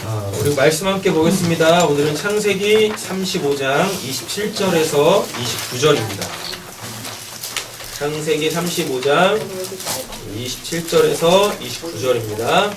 우리 말씀 함께 보겠습니다. 오늘은 창세기 35장 27절에서 29절입니다. 창세기 35장 27절에서 29절입니다.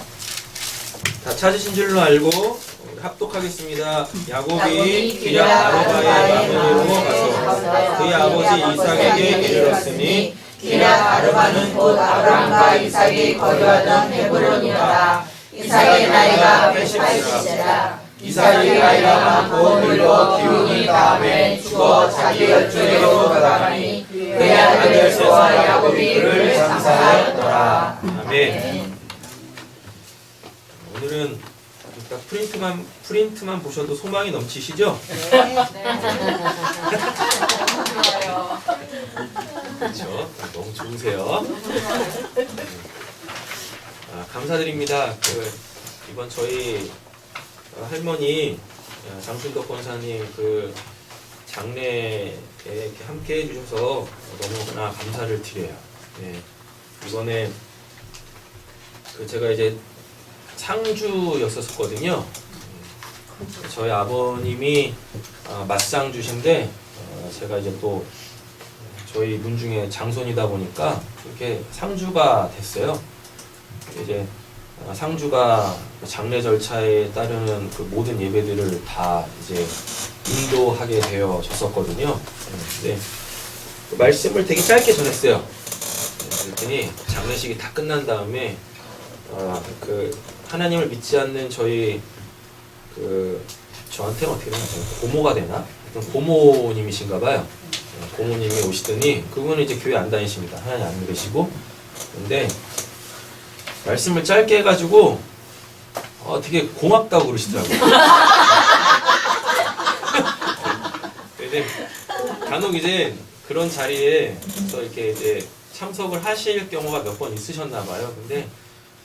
다 찾으신 줄로 알고 합독하겠습니다. 야곱이 기럇 아르바의 마므리로 가서 그의 아버지 이삭에게 이르렀으니 기럇 아르바는 곧 아브람과 이삭이 거주하던 헤브론이었다. 이삭의 나이가 180세라. 이삭의 나이가 많고 늙어 기운이 다음에 죽어 자기 열조에로 돌아가니 그의 아들 에서와 야곱이 그를 장사하였더라. 아멘. 오늘은 딱 프린트만 보셔도 소망이 넘치시죠? 그렇죠. 너무 좋으세요. 감사드립니다. 이번 저희 할머니 장순덕 권사님 장례에 이렇게 함께 해주셔서 너무나 감사를 드려요. 네. 이번에 제가 이제 상주였었거든요. 저희 아버님이 맞상주신데 제가 이제 또 저희 문중에 장손이다 보니까 이렇게 상주가 됐어요. 이제 상주가 장례 절차에 따르는 모든 예배들을 다 이제 인도하게 되어졌었거든요. 네. 말씀을 되게 짧게 전했어요. 그랬더니 장례식이 다 끝난 다음에 하나님을 믿지 않는 저희 저한테는 어떻게 되나 고모가 되나? 고모님이신가봐요. 고모님이 오시더니 그분은 이제 교회 안 다니십니다. 하나님 안 믿으시고. 근데 말씀을 짧게 해가지고 되게 고맙다고 그러시더라고요. 근데 간혹 이제 그런 자리에서 이렇게 이제 참석을 하실 경우가 몇 번 있으셨나봐요. 근데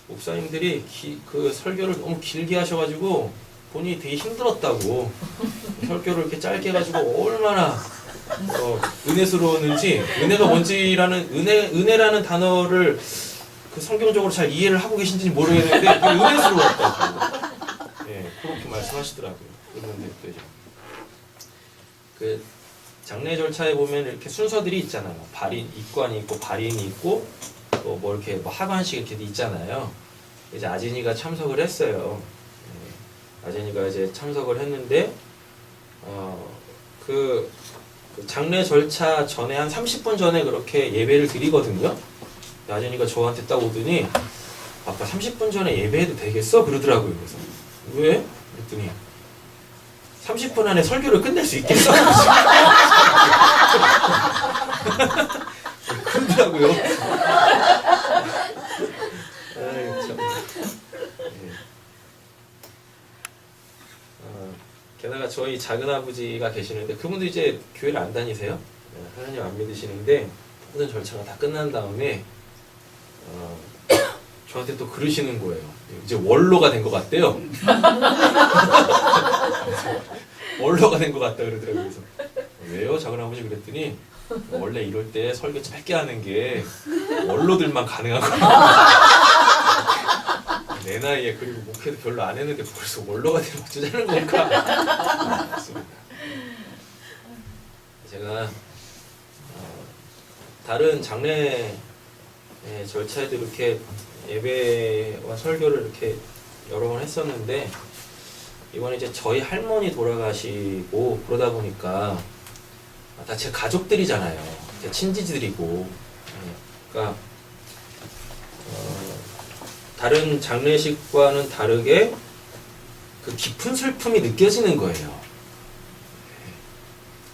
목사님들이 설교를 너무 길게 하셔가지고 본인이 되게 힘들었다고 설교를 이렇게 짧게 해가지고 얼마나 은혜스러웠는지 은혜가 뭔지라는 은혜라는 단어를 성경적으로 잘 이해를 하고 계신지 모르겠는데 은혜스러웠다고 그렇게 말씀하시더라고요. 그런데 장례 절차에 보면 이렇게 순서들이 있잖아요. 입관이 있고 발인이 있고 또 이렇게 하관식 이렇게 있잖아요. 이제 아진이가 참석을 했어요. 아진이가 이제 참석을 했는데 장례 절차 전에 한 30분 전에 그렇게 예배를 드리거든요. 아진이가 저한테 딱 오더니 아빠 30분 전에 예배해도 되겠어? 그러더라고요. 그래서 왜? 그랬더니 30분 안에 설교를 끝낼 수 있겠어? 그러더라고요. 게다가 저희 작은아버지가 계시는데 그분도 이제 교회를 안 다니세요. 하나님 안 믿으시는데 모든 절차가 다 끝난 다음에 저한테 또 그러시는 거예요. 이제 원로가 된 것 같대요. 원로가 된 것 같다 그러더라고요. 그래서 왜요? 작은아버지 그랬더니 원래 이럴 때 설교 짧게 하는 게 원로들만 가능하거든요. 내 나이에 그리고 목회도 별로 안 했는데 벌써 원로가 되면 어쩌자는 건가? 맞습니다. 제가 다른 장례 절차에도 이렇게 예배와 설교를 이렇게 여러 번 했었는데 이번에 이제 저희 할머니 돌아가시고 그러다 보니까 다 제 가족들이잖아요. 제 친지들이고 그러니까 다른 장례식과는 다르게 깊은 슬픔이 느껴지는 거예요.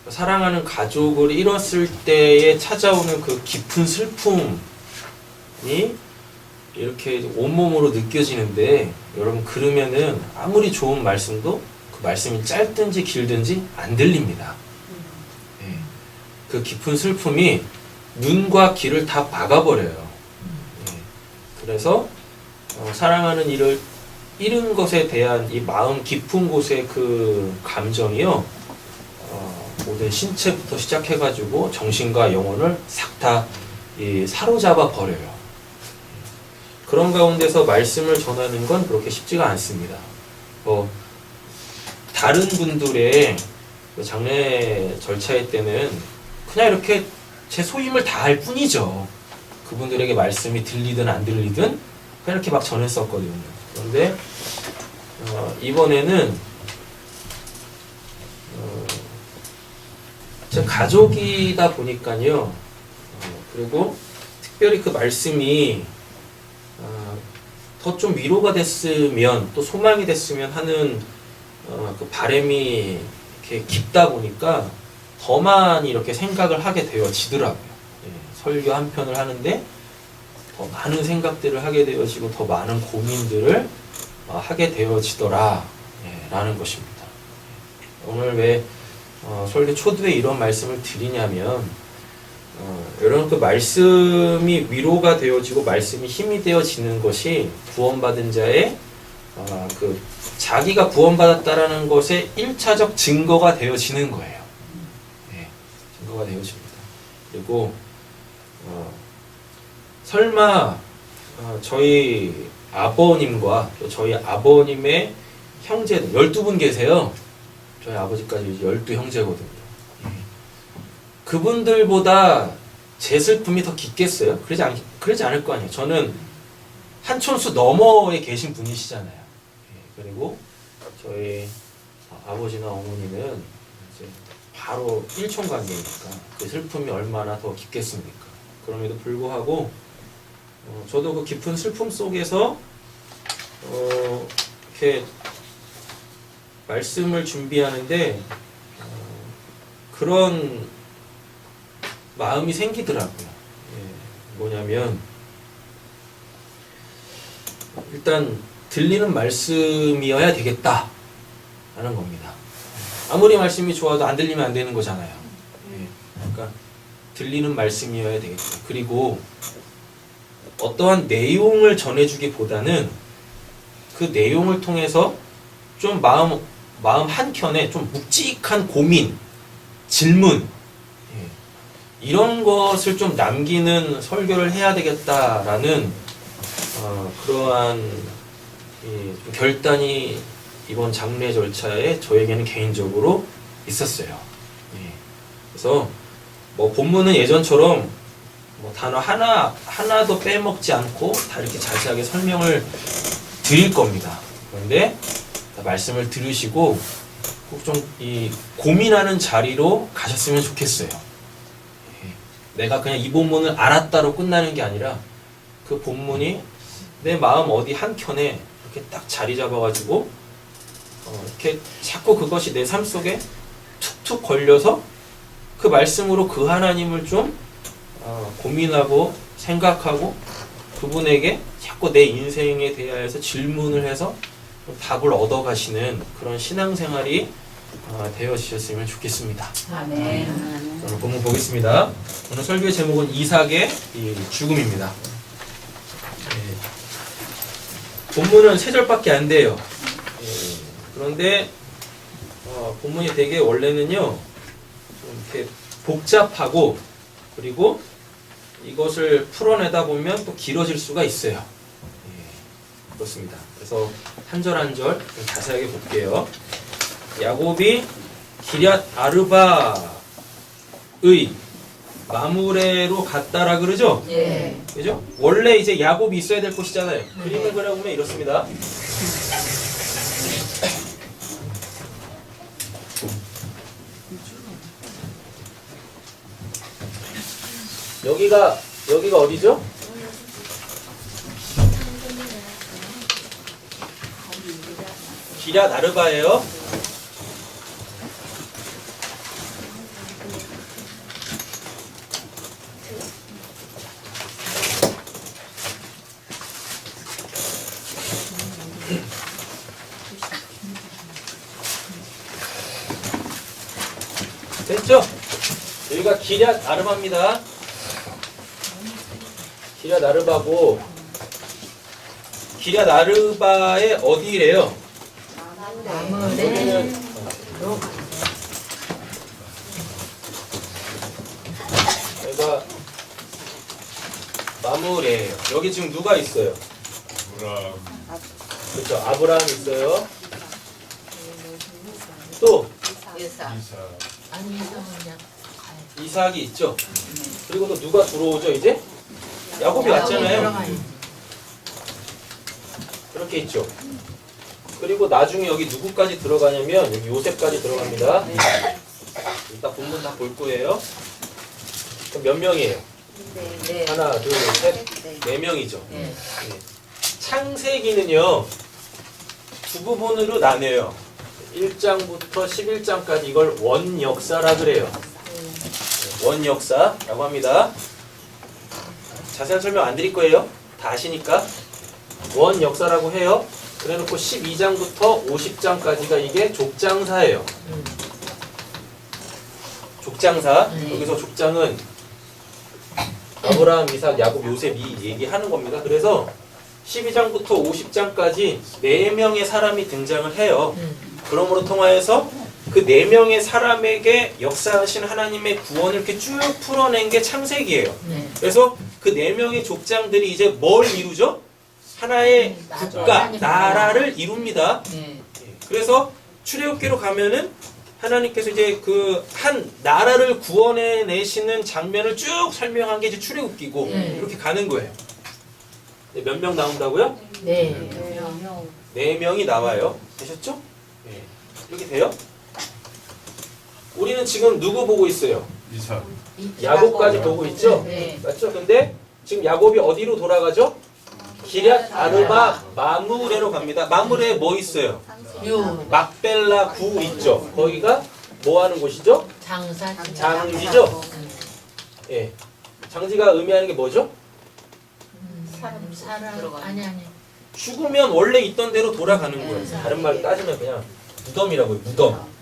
사랑하는 가족을 잃었을 때에 찾아오는 깊은 슬픔이 이렇게 온몸으로 느껴지는데 여러분 그러면은 아무리 좋은 말씀도 그 말씀이 짧든지 길든지 안 들립니다. 그 깊은 슬픔이 눈과 귀를 다 막아버려요. 그래서 사랑하는 이를 잃은 것에 대한 이 마음 깊은 곳의 감정이요 모든 신체부터 시작해가지고 정신과 영혼을 싹 다 사로잡아 버려요. 그런 가운데서 말씀을 전하는 건 그렇게 쉽지가 않습니다. 뭐 다른 분들의 그 장례 절차일 때는 그냥 이렇게 제 소임을 다할 뿐이죠. 그분들에게 말씀이 들리든 안 들리든 그냥 이렇게 막 전했었거든요. 그런데 이번에는 제 가족이다 보니까요. 그리고 특별히 그 말씀이 더 좀 위로가 됐으면 또 소망이 됐으면 하는 그 바람이 이렇게 깊다 보니까 더 많이 이렇게 생각을 하게 되어지더라고요. 설교 한 편을 하는데 더 많은 생각들을 하게 되어지고 더 많은 고민들을 하게 되어지더라 라는 것입니다. 오늘 왜 설교 초두에 이런 말씀을 드리냐면 여러분 그 말씀이 위로가 되어지고 말씀이 힘이 되어지는 것이 구원받은 자의 그 자기가 구원받았다라는 것의 1차적 증거가 되어지는 거예요. 증거가 되어집니다. 그리고 설마 저희 아버님과 또 저희 아버님의 형제들 12분 계세요. 저희 아버지까지 12형제거든요. 그분들보다 제 슬픔이 더 깊겠어요? 그러지 않을 거 아니에요. 저는 한 촌수 너머에 계신 분이시잖아요. 그리고 저희 아버지나 어머니는 이제 바로 일촌 관계니까 그 슬픔이 얼마나 더 깊겠습니까? 그럼에도 불구하고 저도 그 깊은 슬픔 속에서 이렇게 말씀을 준비하는데 그런 마음이 생기더라고요. 뭐냐면 일단 들리는 말씀이어야 되겠다 라는 겁니다. 아무리 말씀이 좋아도 안 들리면 안 되는 거잖아요. 그러니까 들리는 말씀이어야 되겠다. 그리고 어떠한 내용을 전해주기보다는 그 내용을 통해서 좀 마음 한켠에 좀 묵직한 고민, 질문 이런 것을 좀 남기는 설교를 해야 되겠다라는 그러한 결단이 이번 장례 절차에 저에게는 개인적으로 있었어요. 그래서 뭐 본문은 예전처럼 뭐 단어 하나도 빼먹지 않고 다 이렇게 자세하게 설명을 드릴 겁니다. 그런데 말씀을 들으시고 꼭 좀 이 고민하는 자리로 가셨으면 좋겠어요. 내가 그냥 이 본문을 알았다로 끝나는 게 아니라 그 본문이 내 마음 어디 한켠에 이렇게 딱 자리 잡아가지고 이렇게 자꾸 그것이 내 삶 속에 툭툭 걸려서 그 말씀으로 그 하나님을 좀 고민하고 생각하고 그분에게 자꾸 내 인생에 대하여서 질문을 해서 답을 얻어가시는 그런 신앙생활이 되어지셨으면 좋겠습니다. 아멘. 오늘 본문 보겠습니다. 오늘 설교의 제목은 이삭의 죽음입니다. 본문은 3절밖에 안 돼요. 그런데 본문이 되게 원래는요 좀 이렇게 복잡하고 그리고 이것을 풀어내다 보면 또 길어질 수가 있어요. 그렇습니다. 그래서 한 절 한 절 자세하게 볼게요. 야곱이 기럇 아르바의 마므레로 갔다라 그러죠? 예. 그죠? 원래 이제 야곱이 있어야 될 곳이잖아요. 그림을 그려보면 이렇습니다. 여기가 어디죠? 기럇 아르바예요. 됐죠? 여기가 기럇 아르바입니다. 기럇 아르바고 기럇 아르바의 어디래요? 여기는 여기가 마므레예요. 여기 지금 누가 있어요? 그렇죠. 아브라함 있어요. 또 이삭. 아니 이상은 그냥 이삭이 있죠. 그리고 또 누가 들어오죠 이제? 야곱이 왔잖아요. 그렇게 있죠. 그리고 나중에 여기 누구까지 들어가냐면 여기 요셉까지 들어갑니다. 이따 본문 다 볼 거예요. 그럼 몇 명이에요? 네. 하나, 둘, 셋, 네 명이죠. 네. 창세기는요 두 부분으로 나뉘어요. 1장부터 11장까지 이걸 원역사라 그래요. 원역사라고 합니다. 자세한 설명 안 드릴 거예요. 다 아시니까. 원역사라고 해요. 그래놓고 12장부터 50장까지가 이게 족장사예요. 족장사. 여기서 족장은 아브라함, 이삭, 야곱, 요셉이 얘기하는 겁니다. 그래서 12장부터 50장까지 4명의 사람이 등장을 해요. 그러므로 통하여서 그 4명의 사람에게 역사하신 하나님의 구원을 이렇게 쭉 풀어낸 게 창세기예요. 그래서 그 4명의 족장들이 이제 뭘 이루죠? 하나의 국가, 나라를 이룹니다. 그래서 출애굽기로 가면은 하나님께서 이제 그 한 나라를 구원해 내시는 장면을 쭉 설명한 게 이제 출애굽기고 이렇게 가는 거예요. 몇 명 나온다고요? 네. 4명이 나와요. 되셨죠? 네. 이렇게 돼요? 우리는 지금 누구 보고 있어요? 이삭. 야곱까지 보고 있죠? 네. 맞죠? 근데 지금 야곱이 어디로 돌아가죠? 기럇 아르바 마므레로 갑니다. 마므레에 뭐 있어요? 유 막벨라 구 있죠? 거기가 뭐 하는 곳이죠? 장사 장지죠? 예. 장지가 의미하는 게 뭐죠? 사람 아니 죽으면 원래 있던 대로 돌아가는 거예요. 다른 말로 따지면 그냥 무덤이라고요. 무덤.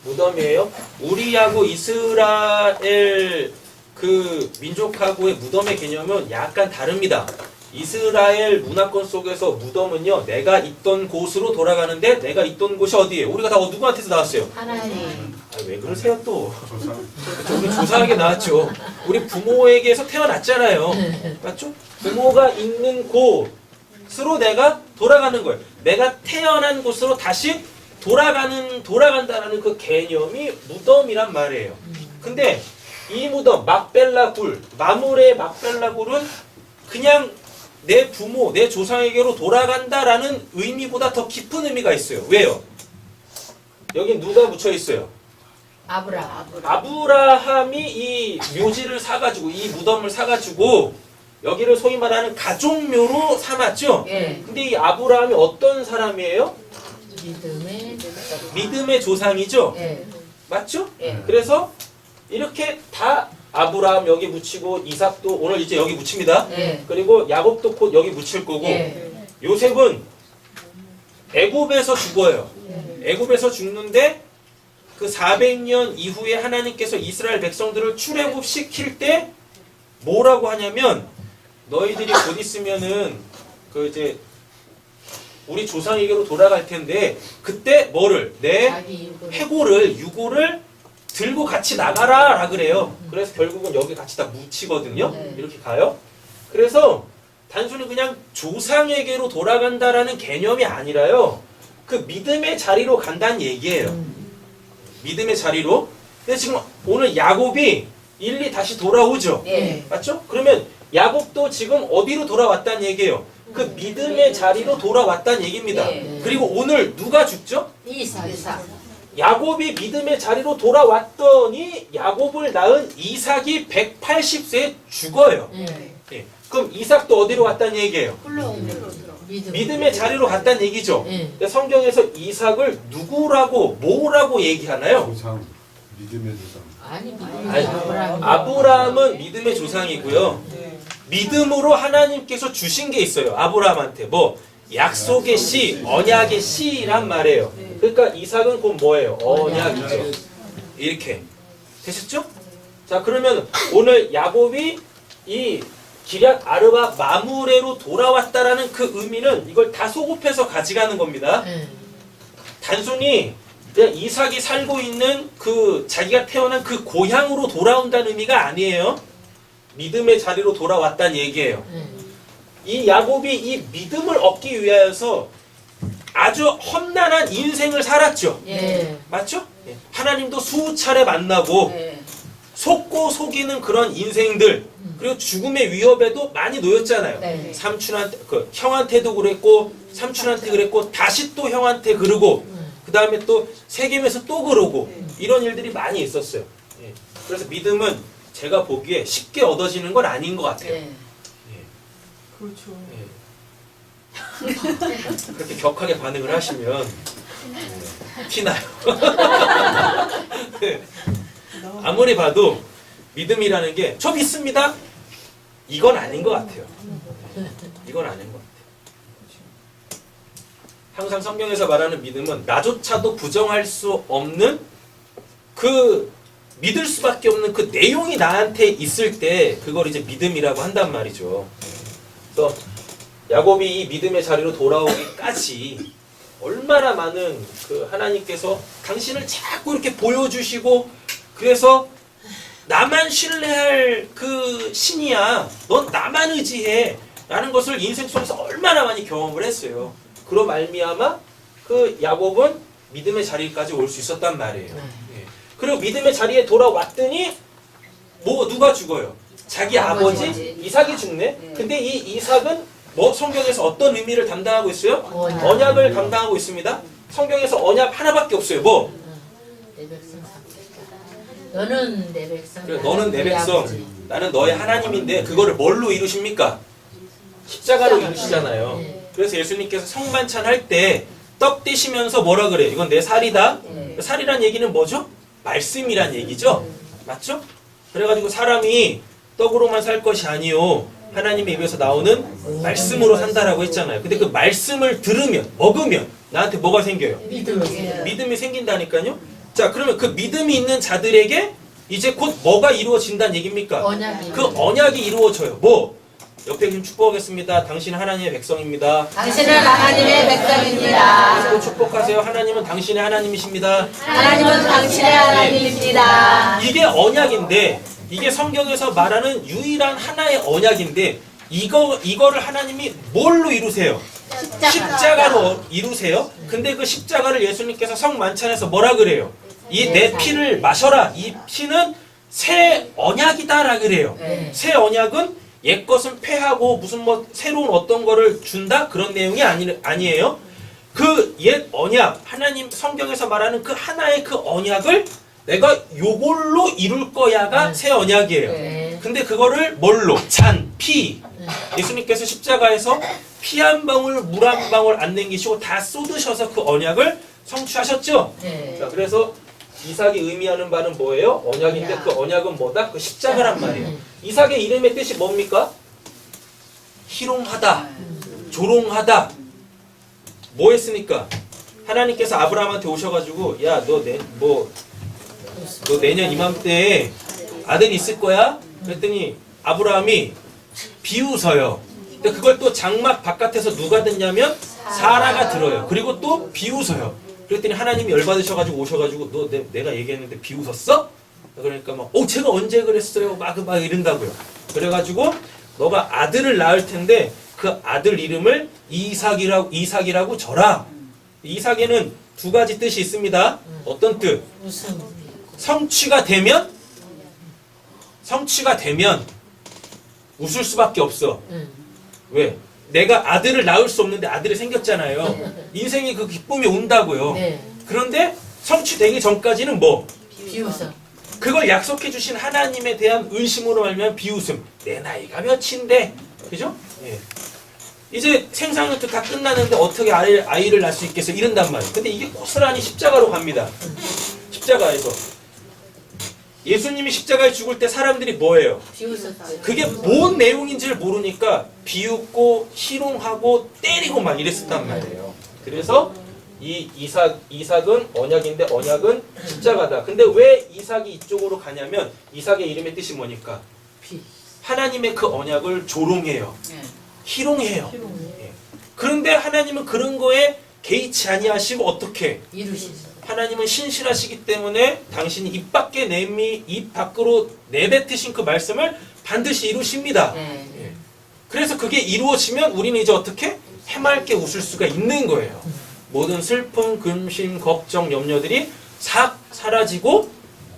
무덤이에요. 우리하고 이스라엘 그 민족하고의 무덤의 개념은 약간 다릅니다. 이스라엘 문화권 속에서 무덤은요, 내가 있던 곳으로 돌아가는데 내가 있던 곳이 어디예요? 우리가 다 누구한테서 나왔어요? 하나님 아, 왜 그러세요 또? 조상. 우리 조상에게 나왔죠. 우리 부모에게서 태어났잖아요. 맞죠? 부모가 있는 곳으로 내가 돌아가는 거예요. 내가 태어난 곳으로 다시 돌아간다라는 그 개념이 무덤이란 말이에요. 근데 이 무덤, 막벨라 굴, 마므레 막벨라 굴은 그냥 내 부모, 내 조상에게로 돌아간다라는 의미보다 더 깊은 의미가 있어요. 왜요? 여기 누가 묻혀 있어요? 아브라함 아브라함이 이 묘지를 사가지고 이 무덤을 사가지고 여기를 소위 말하는 가족묘로 삼았죠. 예. 근데 이 아브라함이 어떤 사람이에요? 믿음의 조상이죠. 예. 맞죠? 예. 그래서 이렇게 다 아브라함 여기 묻히고 이삭도 오늘 이제 여기 묻힙니다. 예. 그리고 야곱도 곧 여기 묻힐 거고 예. 요셉은 애굽에서 죽어요. 애굽에서 죽는데 그 400년 이후에 하나님께서 이스라엘 백성들을 출애굽시킬 때 뭐라고 하냐면 너희들이 곧 있으면은 그 이제 우리 조상에게로 돌아갈 텐데 그때 뭐를 내 자기 유고를 들고 같이 나가라 라 그래요. 그래서 결국은 여기 같이 다 묻히거든요. 네. 이렇게 가요. 그래서 단순히 그냥 조상에게로 돌아간다라는 개념이 아니라요. 그 믿음의 자리로 간다는 얘기예요. 믿음의 자리로. 근데 지금 오늘 야곱이 일리 다시 돌아오죠. 예. 맞죠? 그러면 야곱도 지금 어디로 돌아왔다는 얘기예요. 그 믿음의 자리로 돌아왔다는 얘기입니다. 네. 그리고 오늘 누가 죽죠? 이삭 야곱이 믿음의 자리로 돌아왔더니 야곱을 낳은 이삭이 180세에 죽어요. 예. 예. 그럼 이삭도 어디로 왔다는 얘기예요? 믿음의 자리로 갔다는 얘기죠. 예. 근데 성경에서 이삭을 누구라고 뭐라고 얘기하나요? 조상. 믿음의 조상. 아니 아니, 아브라함은 믿음의 조상이고요. 믿음으로 하나님께서 주신 게 있어요. 아브라함한테 뭐 약속의 씨, 언약의 씨란 말이에요. 그러니까 이삭은 곧 뭐예요? 언약이죠. 이렇게 되셨죠? 자, 그러면 오늘 야곱이 이 기럇 아르바 마므레로 돌아왔다라는 그 의미는 이걸 다 소급해서 가져가는 겁니다. 예. 단순히 그냥 이삭이 살고 있는 그 자기가 태어난 그 고향으로 돌아온다는 의미가 아니에요. 믿음의 자리로 돌아왔다는 얘기예요. 예. 이 야곱이 이 믿음을 얻기 위하여서 아주 험난한 인생을 살았죠. 예. 맞죠? 예. 하나님도 수차례 만나고 네. 속고 속이는 그런 인생들, 그리고 죽음의 위협에도 많이 놓였잖아요. 네. 삼촌한테, 형한테도 그랬고, 삼촌한테 그랬고, 다시 또 형한테 그러고, 그 다음에 또 세겜에서 또 그러고, 이런 일들이 많이 있었어요. 예. 그래서 믿음은 제가 보기에 쉽게 얻어지는 건 아닌 것 같아요. 네. 그렇죠. 예. 그렇게 격하게 반응을 하시면 티나요. 네. 아무리 봐도 믿음이라는 게 저 믿습니다. 이건 아닌 것 같아요. 이건 아닌 것 같아요. 항상 성경에서 말하는 믿음은 나조차도 부정할 수 없는 그 믿을 수밖에 없는 그 내용이 나한테 있을 때 그걸 이제 믿음이라고 한단 말이죠. 그래서 야곱이 이 믿음의 자리로 돌아오기까지 얼마나 많은 그 하나님께서 당신을 자꾸 이렇게 보여주시고, 그래서 나만 신뢰할 그 신이야, 넌 나만 의지해 라는 것을 인생 속에서 얼마나 많이 경험을 했어요. 그로 말미암아 그 야곱은 믿음의 자리까지 올 수 있었단 말이에요. 예. 그리고 믿음의 자리에 돌아왔더니 누가 죽어요? 자기 아버지 이삭이 죽네. 근데 이 이삭은 성경에서 어떤 의미를 담당하고 있어요? 언약을 담당하고 있습니다. 성경에서 언약 하나밖에 없어요. 내 백성 삼켰다. 너는 내 백성. 그래, 너는 내 백성, 나는 너의 하나님인데 그거를 뭘로 이루십니까? 십자가로 이루시잖아요. 네. 그래서 예수님께서 성만찬 할 때 떡 떼시면서 뭐라 그래요? 이건 내 살이다. 살이란 얘기는 뭐죠? 말씀이란 얘기죠. 맞죠? 그래가지고 사람이 떡으로만 살 것이 아니요 하나님의 입에서 나오는 말씀으로 산다라고 했잖아요. 근데 그 말씀을 들으면, 먹으면 나한테 뭐가 생겨요? 믿음이 생긴다니까요. 자, 그러면 그 믿음이 있는 자들에게 이제 곧 뭐가 이루어진다는 얘기입니까? 언약이. 그 언약이 이루어져요. 옆에 지금 축복하겠습니다. 당신은 하나님의 백성입니다. 당신은 하나님의 백성입니다. 또 축복하세요. 하나님은 당신의 하나님이십니다. 하나님은 당신의 하나님이십니다. 이게 언약인데, 이게 성경에서 말하는 유일한 하나의 언약인데, 이거를 하나님이 뭘로 이루세요? 십자가로 이루세요. 근데 그 십자가를 예수님께서 성만찬에서 뭐라 그래요? 이 내 피를 마셔라. 이 피는 새 언약이다라 그래요. 새 언약은 옛 것은 폐하고 무슨 새로운 어떤 거를 준다? 그런 내용이 아니에요. 그 옛 언약, 하나님 성경에서 말하는 그 하나의 그 언약을 내가 요걸로 이룰 거야가 새 언약이에요. 근데 그거를 뭘로? 잔, 피. 예수님께서 십자가에서 피 한 방울, 물 한 방울 안 남기시고 다 쏟으셔서 그 언약을 성취하셨죠? 자, 그래서 이삭이 의미하는 바는 뭐예요? 언약인데 그 언약은 뭐다? 그 십자가란 말이에요. 이삭의 이름의 뜻이 뭡니까? 희롱하다, 조롱하다. 뭐 했으니까? 하나님께서 아브라함한테 오셔가지고 야, 너 내년 이맘때에 아들이 있을 거야? 그랬더니 아브라함이 비웃어요. 근데 그걸 또 장막 바깥에서 누가 듣냐면 사라가 들어요. 그리고 또 비웃어요. 그랬더니 하나님이 열받으셔가지고 오셔가지고 너 내가 얘기했는데 비웃었어? 그러니까 제가 언제 그랬어요? 막 이런다고요. 그래가지고 너가 아들을 낳을 텐데 그 아들 이름을 이삭이라고 져라. 이삭에는 두 가지 뜻이 있습니다. 어떤 뜻? 성취가 되면 웃을 수밖에 없어. 왜? 내가 아들을 낳을 수 없는데 아들이 생겼잖아요. 인생이 그 기쁨이 온다고요. 그런데 성취되기 전까지는 비웃어. 그걸 약속해 주신 하나님에 대한 의심으로 말면 비웃음. 내 나이가 몇인데, 그죠? 예. 이제 생사는 다 끝나는데 어떻게 아이를 낳을 수 있겠어? 이런단 말이에요. 근데 이게 고스란히 십자가로 갑니다. 십자가에서. 예수님이 십자가에 죽을 때 사람들이 뭐예요? 비웃었어요. 그게 뭔 내용인지를 모르니까 비웃고 희롱하고 때리고 막 이랬었단 말이에요. 그래서 이 이삭은 언약인데 언약은 십자가다. 근데 왜 이삭이 이쪽으로 가냐면 이삭의 이름의 뜻이 뭐니까? 하나님의 그 언약을 조롱해요. 희롱해요. 예. 그런데 하나님은 그런 거에 개의치 아니하시고 어떻게? 이루시죠. 하나님은 신실하시기 때문에 당신이 입 밖으로 내뱉으신 그 말씀을 반드시 이루십니다. 그래서 그게 이루어지면 우리는 이제 어떻게? 해맑게 웃을 수가 있는 거예요. 모든 슬픔, 근심, 걱정, 염려들이 싹 사라지고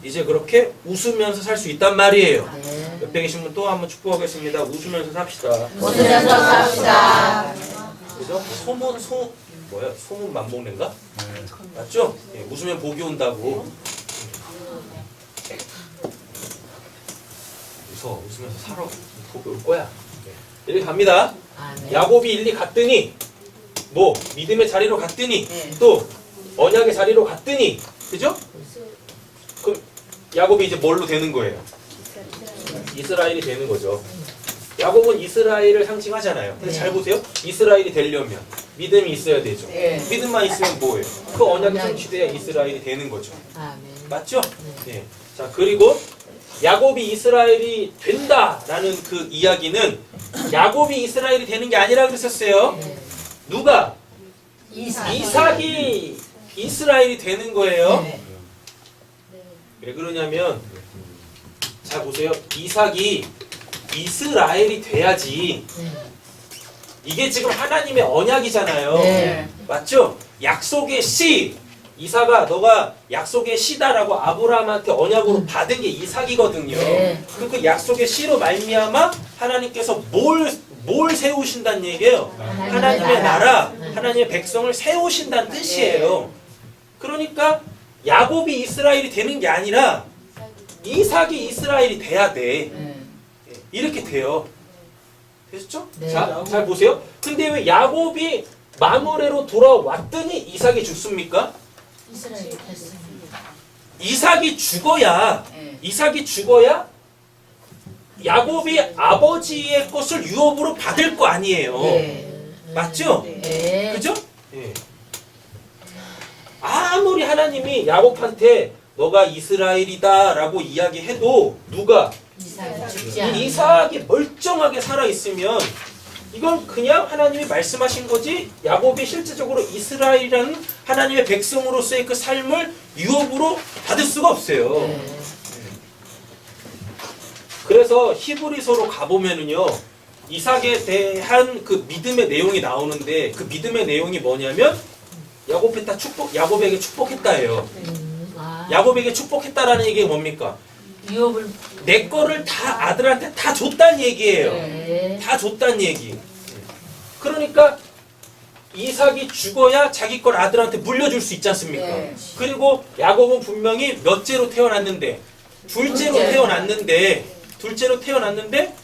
이제 그렇게 웃으면서 살 수 있단 말이에요. 네. 옆에 계신 분 또 한번 축복하겠습니다. 웃으면서 삽시다. 웃으면서 삽시다. 그죠? 소문 만복인가? 네. 맞죠? 예, 웃으면 복이 온다고. 웃으면서 살아. 복이 올 거야. 네. 이렇게 갑니다. 아멘. 야곱이 일리 갔더니 뭐 믿음의 자리로 갔더니 네. 또 언약의 자리로 갔더니 그죠? 그럼 야곱이 이제 뭘로 되는 거예요? 이스라엘이 되는 거죠. 야곱은 이스라엘을 상징하잖아요. 근데 네. 잘 보세요. 이스라엘이 되려면 믿음이 있어야 되죠. 네. 믿음만 있으면 뭐예요? 그 언약이 성취돼야 이스라엘이 되는 거죠. 아멘. 맞죠? 네. 자, 그리고 야곱이 이스라엘이 된다라는 그 이야기는 야곱이 이스라엘이 되는 게 아니라 그랬었어요. 네. 누가? 이삭. 이삭이 이스라엘이 되는 거예요. 네. 왜 그러냐면 자 보세요. 이삭이 이스라엘이 돼야지. 네. 이게 지금 하나님의 언약이잖아요. 네. 맞죠? 약속의 씨. 이삭아 너가 약속의 씨다라고 아브라함한테 언약으로 받은 게 이삭이거든요. 네. 그 약속의 씨로 말미암아 하나님께서 뭘 세우신다는 얘기예요. 하나님의 나라, 하나님의 백성을 세우신다는 뜻이에요. 그러니까 야곱이 이스라엘이 되는 게 아니라 이삭이 이스라엘이 돼야 돼. 이렇게 돼요. 됐죠? 네. 자, 잘 보세요. 근데 왜 야곱이 마므레로 돌아왔더니 이삭이 죽습니까? 이스라엘 됐습니다. 이삭이 죽어야 야곱이 아버지의 것을 유업으로 받을 거 아니에요. 네. 맞죠? 네. 그죠? 예. 아무리 하나님이 야곱한테 너가 이스라엘이다라고 이야기해도 누가 이삭이 죽지 이 않아. 이삭이 멀쩡하게 살아 있으면 이건 그냥 하나님이 말씀하신 거지 야곱이 실제적으로 이스라엘이라는 하나님의 백성으로서의 그 삶을 유업으로 받을 수가 없어요. 네. 그래서 히브리서로 가보면은요 이삭에 대한 그 믿음의 내용이 나오는데 그 믿음의 내용이 뭐냐면 야곱에게 축복했다예요. 아. 야곱에게 축복했다라는 얘기가 뭡니까? 유업을. 내 거를 다 아들한테 다 줬다는 얘기예요. 네. 다 줬다는 얘기. 그러니까 이삭이 죽어야 자기 걸 아들한테 물려줄 수 있지 않습니까? 네. 그리고 야곱은 분명히 몇째로 태어났는데 둘째로 태어났는데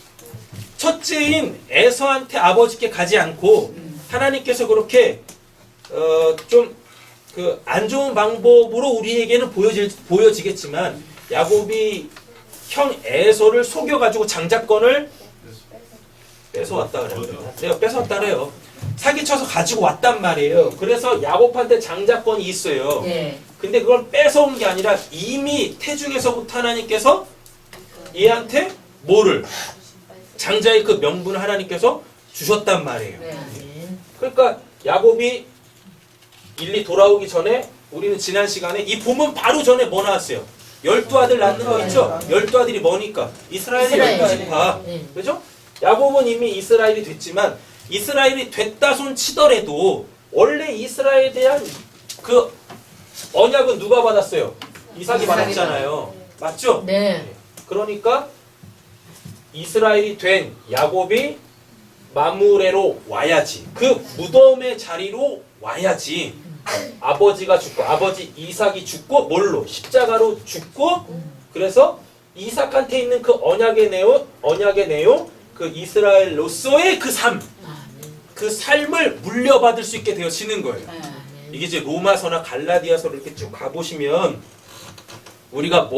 첫째인 에서한테 아버지께 가지 않고 하나님께서 그렇게 좀 그 안 좋은 방법으로 우리에게는 보여지겠지만 야곱이 형 에서를 속여가지고 장자권을 뺏어왔다 그래요. 내가 뺏어왔다 그래요. 사기쳐서 가지고 왔단 말이에요. 그래서 야곱한테 장자권이 있어요. 네. 근데 그걸 뺏어온 게 아니라 이미 태중에서부터 하나님께서 얘한테 뭐를? 장자의 그 명분을 하나님께서 주셨단 말이에요. 네. 아멘. 그러니까 야곱이 일리 돌아오기 전에 우리는 지난 시간에 이 본문 바로 전에 뭐 나왔어요? 12아들 낳는 거 있죠? 12아들이 뭐니까? 이스라엘의 이스라엘. 12지파. 네. 그죠? 야곱은 이미 이스라엘이 됐지만 이스라엘이 됐다 손 치더라도 원래 이스라엘에 대한 그 언약은 누가 받았어요? 이삭이 받았잖아요. 맞죠? 네. 그러니까 이스라엘이 된 야곱이 마므레로 와야지. 그 무덤의 자리로 와야지. 아버지가 죽고 아버지 이삭이 죽고 뭘로? 십자가로 죽고 그래서 이삭한테 있는 그 언약의 내용 그 이스라엘로서의 그 삶, 아멘. 그 삶을 물려받을 수 있게 되어지는 거예요. 아멘. 이게 이제 로마서나 갈라디아서를 이렇게 쭉 가보시면 우리가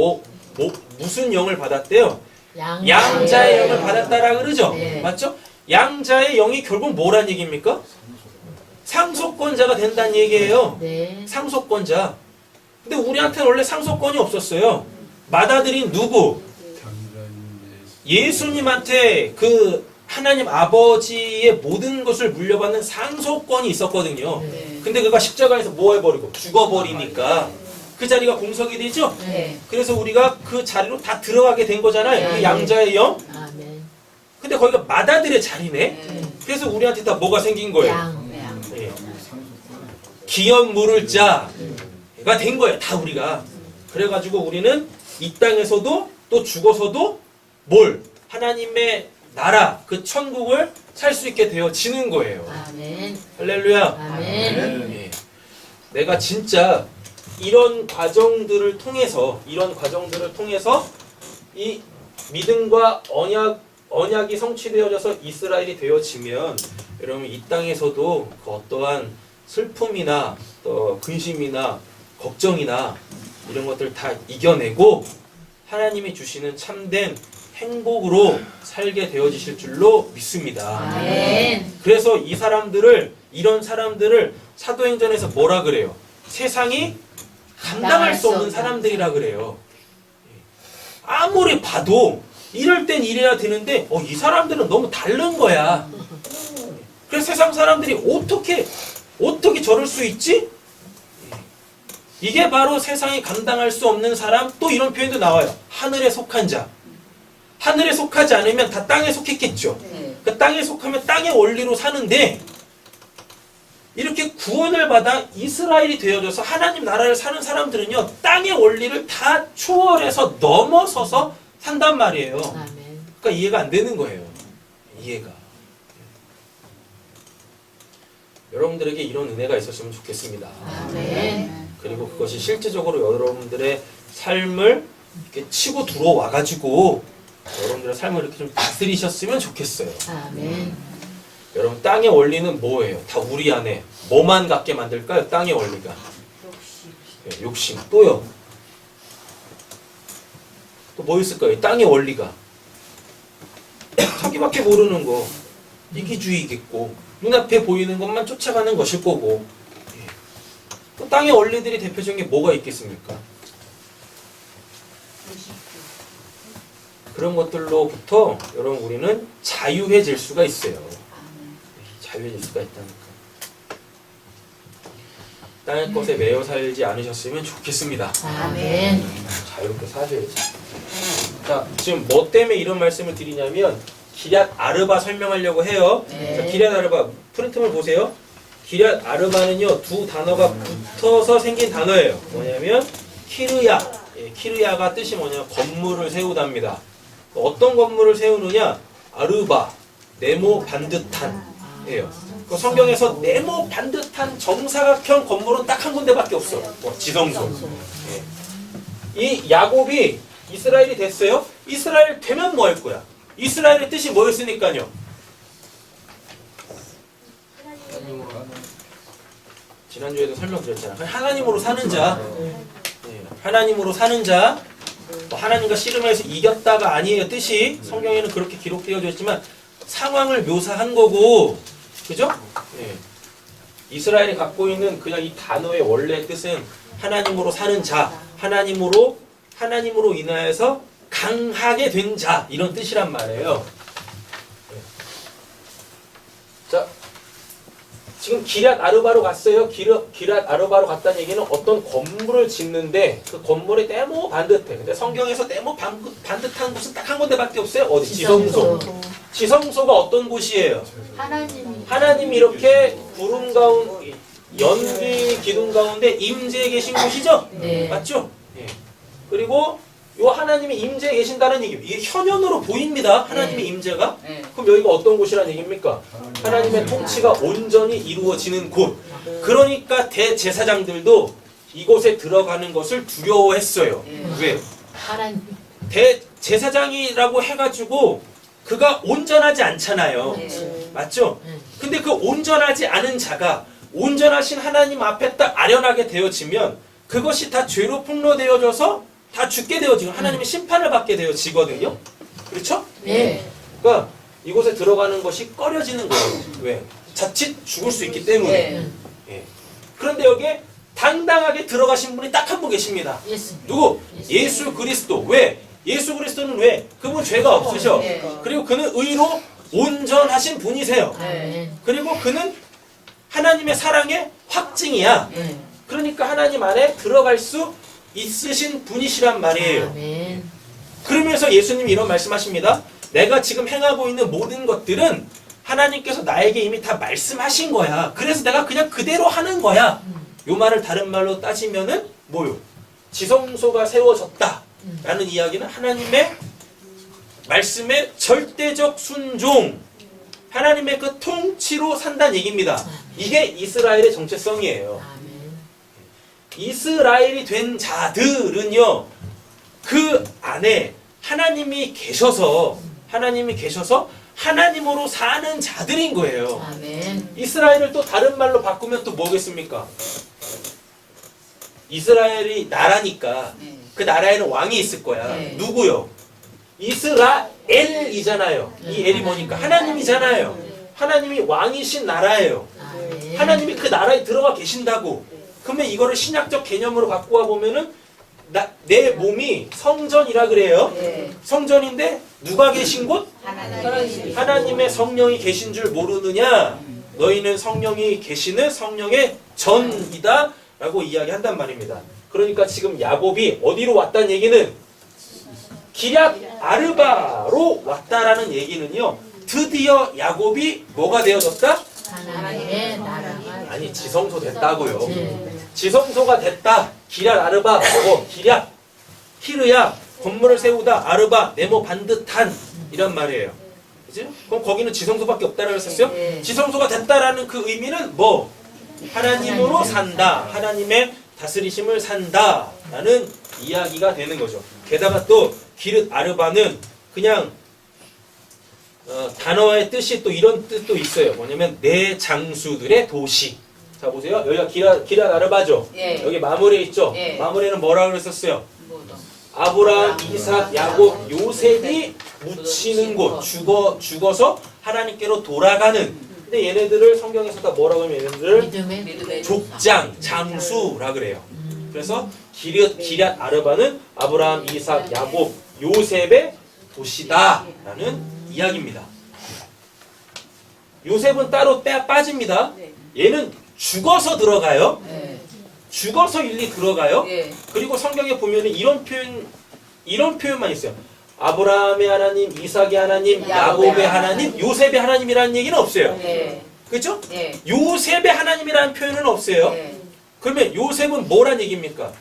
무슨 영을 받았대요? 양자의 영을 받았다라 그러죠? 네. 맞죠? 양자의 영이 결국 뭐란 얘기입니까? 상속권자가 된다는 얘기예요. 네. 상속권자. 근데 우리한테는 원래 상속권이 없었어요. 맏아들인 누구? 예수님한테 그 하나님 아버지의 모든 것을 물려받는 상속권이 있었거든요. 네. 근데 그가 십자가에서 뭐 해버리고 죽어버리니까 그 자리가 공석이 되죠? 네. 그래서 우리가 그 자리로 다 들어가게 된 거잖아요. 그 네. 양자의 영. 아멘. 근데 거기가 맏아들의 자리네. 네. 그래서 우리한테 다 뭐가 생긴 거예요? 양. 예. 기업 물을 자가 된 거예요. 다 우리가. 그래가지고 우리는 이 땅에서도 또 죽어서도 뭘? 하나님의 나라, 그 천국을 살 수 있게 되어지는 거예요. 아멘. 할렐루야. 아멘. 예. 내가 진짜 이런 과정들을 통해서 이 믿음과 언약이 성취되어져서 이스라엘이 되어지면 여러분 이 땅에서도 그 어떠한 슬픔이나 또 근심이나 걱정이나 이런 것들 다 이겨내고 하나님이 주시는 참된 행복으로 살게 되어지실 줄로 믿습니다. 아멘. 그래서 이런 사람들을 사도행전에서 뭐라 그래요? 세상이 감당할 수 없는 사람들이라 그래요. 아무리 봐도 이럴 땐 이래야 되는데 이 사람들은 너무 다른 거야. 그래서 세상 사람들이 어떻게 저럴 수 있지? 이게 바로 세상이 감당할 수 없는 사람. 또 이런 표현도 나와요. 하늘에 속한 자. 하늘에 속하지 않으면 다 땅에 속했겠죠. 그 땅에 속하면 땅의 원리로 사는데 이렇게 구원을 받아 이스라엘이 되어져서 하나님 나라를 사는 사람들은요, 땅의 원리를 다 초월해서 넘어서서 산단 말이에요. 아멘. 그러니까 이해가 안 되는 거예요. 이해가. 여러분들에게 이런 은혜가 있었으면 좋겠습니다. 아멘. 그리고 그것이 실제적으로 여러분들의 삶을 이렇게 치고 들어와가지고 여러분들의 삶을 이렇게 좀 다스리셨으면 좋겠어요. 아멘. 여러분, 땅의 원리는 뭐예요? 다 우리 안에 뭐만 갖게 만들까요? 땅의 원리가. 욕심. 또요. 또 뭐 있을까요? 땅의 원리가. 자기밖에 모르는 거. 이기주의겠고 눈앞에 보이는 것만 쫓아가는 것일 거고. 또 땅의 원리들이 대표적인 게 뭐가 있겠습니까? 그런 것들로부터 여러분 우리는 자유해질 수가 있어요. 자유해질 수가 있다니까. 땅의 것에 매여 살지 않으셨으면 좋겠습니다. 아멘. 자유롭게 사셔야지. 자, 지금 뭐 때문에 이런 말씀을 드리냐면 기럇 아르바 설명하려고 해요. 네. 자, 기럇 아르바 프린트물 보세요. 기럇 아르바는요, 두 단어가 붙어서 생긴 단어예요. 뭐냐면 키르야. 키르야가 뜻이 뭐냐면 건물을 세우답니다. 어떤 건물을 세우느냐? 아르바, 네모 반듯한이에요. 그 성경에서 네모 반듯한 정사각형 건물은 딱 한 군데밖에 없어. 뭐 지성소. 예. 이 야곱이 이스라엘이 됐어요. 이스라엘 되면 뭐 할 거야? 이스라엘의 뜻이 뭐였으니까요? 지난주에도 설명드렸잖아. 하나님으로 사는 자. 예. 하나님으로 사는 자. 하나님과 씨름해서 이겼다가 아니에요. 뜻이 성경에는 그렇게 기록되어져 있지만 상황을 묘사한 거고, 그죠? 예. 이스라엘이 갖고 있는 그냥 이 단어의 원래 뜻은 하나님으로 사는 자, 하나님으로 인하여서 강하게 된 자, 이런 뜻이란 말이에요. 예. 자, 지금 기럇 아르바로 갔어요. 기럇 아르바로 갔다는 얘기는 어떤 건물을 짓는데 그 건물이 네모 반듯해. 근데 성경에서 네모 반듯한 곳은 딱 한 군데밖에 없어요. 어디? 지성소. 지성소가 어떤 곳이에요? 하나님이 이렇게 구름 가운데 연기 기둥 가운데 임재해 계신 곳이죠? 네. 맞죠? 예. 그리고 요 하나님이 임재해 계신다는 얘기. 이게 현현으로 보입니다. 하나님의 임재가. 그럼 여기가 어떤 곳이라는 얘기입니까? 하나님의 통치가 온전히 이루어지는 곳. 그러니까 대제사장들도 이곳에 들어가는 것을 두려워했어요. 왜? 하나님. 대제사장이라고 해가지고 그가 온전하지 않잖아요. 맞죠? 근데 그 온전하지 않은 자가 온전하신 하나님 앞에 딱 아련하게 되어지면 그것이 다 죄로 폭로되어져서 다 죽게 되어지고 하나님의 심판을 받게 되어지거든요. 그렇죠? 네. 그러니까 이곳에 들어가는 것이 꺼려지는 거예요. 왜? 자칫 죽을 수 있기 때문에. 예. 그런데 여기에 당당하게 들어가신 분이 딱 한 분 계십니다. 예수. 누구? 예수 그리스도. 왜? 예수 그리스도는 왜? 그분 죄가 없으셔. 그리고 그는 의로 온전하신 분이세요. 아멘. 그리고 그는 하나님의 사랑의 확증이야. 네. 그러니까 하나님 안에 들어갈 수 있으신 분이시란 말이에요. 아멘. 그러면서 예수님이 이런 말씀하십니다. 내가 지금 행하고 있는 모든 것들은 하나님께서 나에게 이미 다 말씀하신 거야. 그래서 내가 그냥 그대로 하는 거야. 요 말을 다른 말로 따지면은 뭐요? 지성소가 세워졌다라는 이야기는 하나님의 말씀의 절대적 순종, 하나님의 그 통치로 산다는 얘기입니다. 이게 이스라엘의 정체성이에요. 아멘. 이스라엘이 된 자들은요, 그 안에 하나님이 계셔서 하나님으로 사는 자들인 거예요. 아멘. 이스라엘을 또 다른 말로 바꾸면 또 뭐겠습니까? 이스라엘이 나라니까 그 나라에는 왕이 있을 거야. 네. 누구요? 이스라엘이잖아요. 이 엘이 뭐니까? 하나님이잖아요. 하나님이 왕이신 나라예요. 아멘. 하나님이 그 나라에 들어가 계신다고. 그러면 이거를 신약적 개념으로 바꾸어 보면은 내 몸이 성전이라 그래요. 네. 성전인데 누가 계신 곳? 하나님. 하나님의 성령이 계신 줄 모르느냐? 너희는 성령이 계시는 성령의 전이다 라고 이야기한단 말입니다. 그러니까 지금 야곱이 어디로 왔다는 얘기는 기럇 아르바로 왔다라는 얘기는요, 드디어 야곱이 뭐가 되어졌다? 하나님의 나라가 아니, 지성소 됐다고요. 네. 지성소가 됐다. 기럇 아르바, 기럇, 키르야, 건물을 세우다, 아르바, 네모 반듯한 이란 말이에요. 그죠? 그럼 거기는 지성소밖에 없다라고 했었어요? 네. 지성소가 됐다라는 그 의미는 뭐? 하나님으로 산다. 하나님의 다스리심을 산다라는 이야기가 되는 거죠. 게다가 또 기럇 아르바는 그냥 단어의 뜻이 또 이런 뜻도 있어요. 뭐냐면 내 장수들의 도시. 자 보세요. 여기가 기럇 아르바죠. 예. 여기 마무리에 있죠. 예. 마무리에는 뭐라고 그랬었어요? 뭐도. 아브라함, 이삭, 야곱, 요셉이 묻히는 곳, 죽어서 하나님께로 돌아가는. 근데 얘네들을 성경에서 다 뭐라고 하면 얘네들을 믿음의 족장, 장수라 그래요. 그래서 기럇 아르바는 아브라함, 이삭, 야곱, 요셉의 도시다라는 이야기입니다. 요셉은 따로 빠집니다. 얘는 죽어서 들어가요. 네. 죽어서 일리 들어가요. 예. 그리고 성경에 보면은 이런 표현만 있어요. 아브라함의 하나님, 이삭의 하나님, 야곱의 하나님, 요셉의 하나님이라는 얘기는 없어요. 예. 그렇죠? 예. 요셉의 하나님이라는 표현은 없어요. 예. 그러면 요셉은 뭐란 얘기입니까?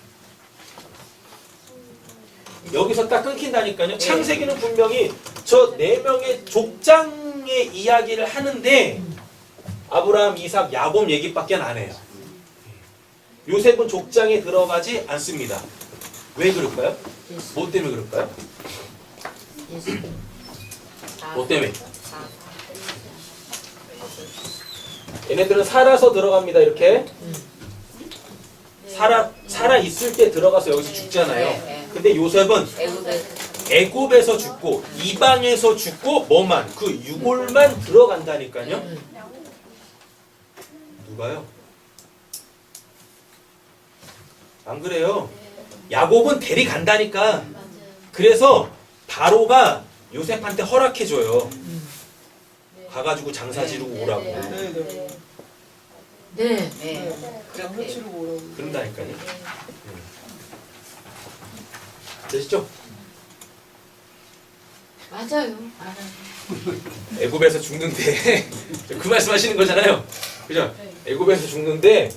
여기서 딱 끊긴다니까요. 창세기는 분명히 저 4명의 족장의 이야기를 하는데 아브라함, 이삭, 야곱 얘기밖에 안 해요. 요셉은 족장에 들어가지 않습니다. 왜 그럴까요? 뭐 때문에 그럴까요? 뭐 때문에? 얘네들은 살아서 들어갑니다. 이렇게 살아 있을 때 들어가서 여기서 죽잖아요. 근데 요셉은 애굽에서 죽고 이방에서 죽고 뭐만 그 유골만 들어간다니까요. 누가요? 안 그래요? 야곱은 데리간다니까. 그래서 바로가 요셉한테 허락해줘요. 가가지고 장사 지르고 오라고. 네, 네. 네. 네. 그렇게. 장난치고 오라고. 그런다니까요. 되시죠? 맞아요. 알아요. 애굽에서 죽는데 그 말씀하시는 거잖아요. 그죠? 애굽에서 죽는데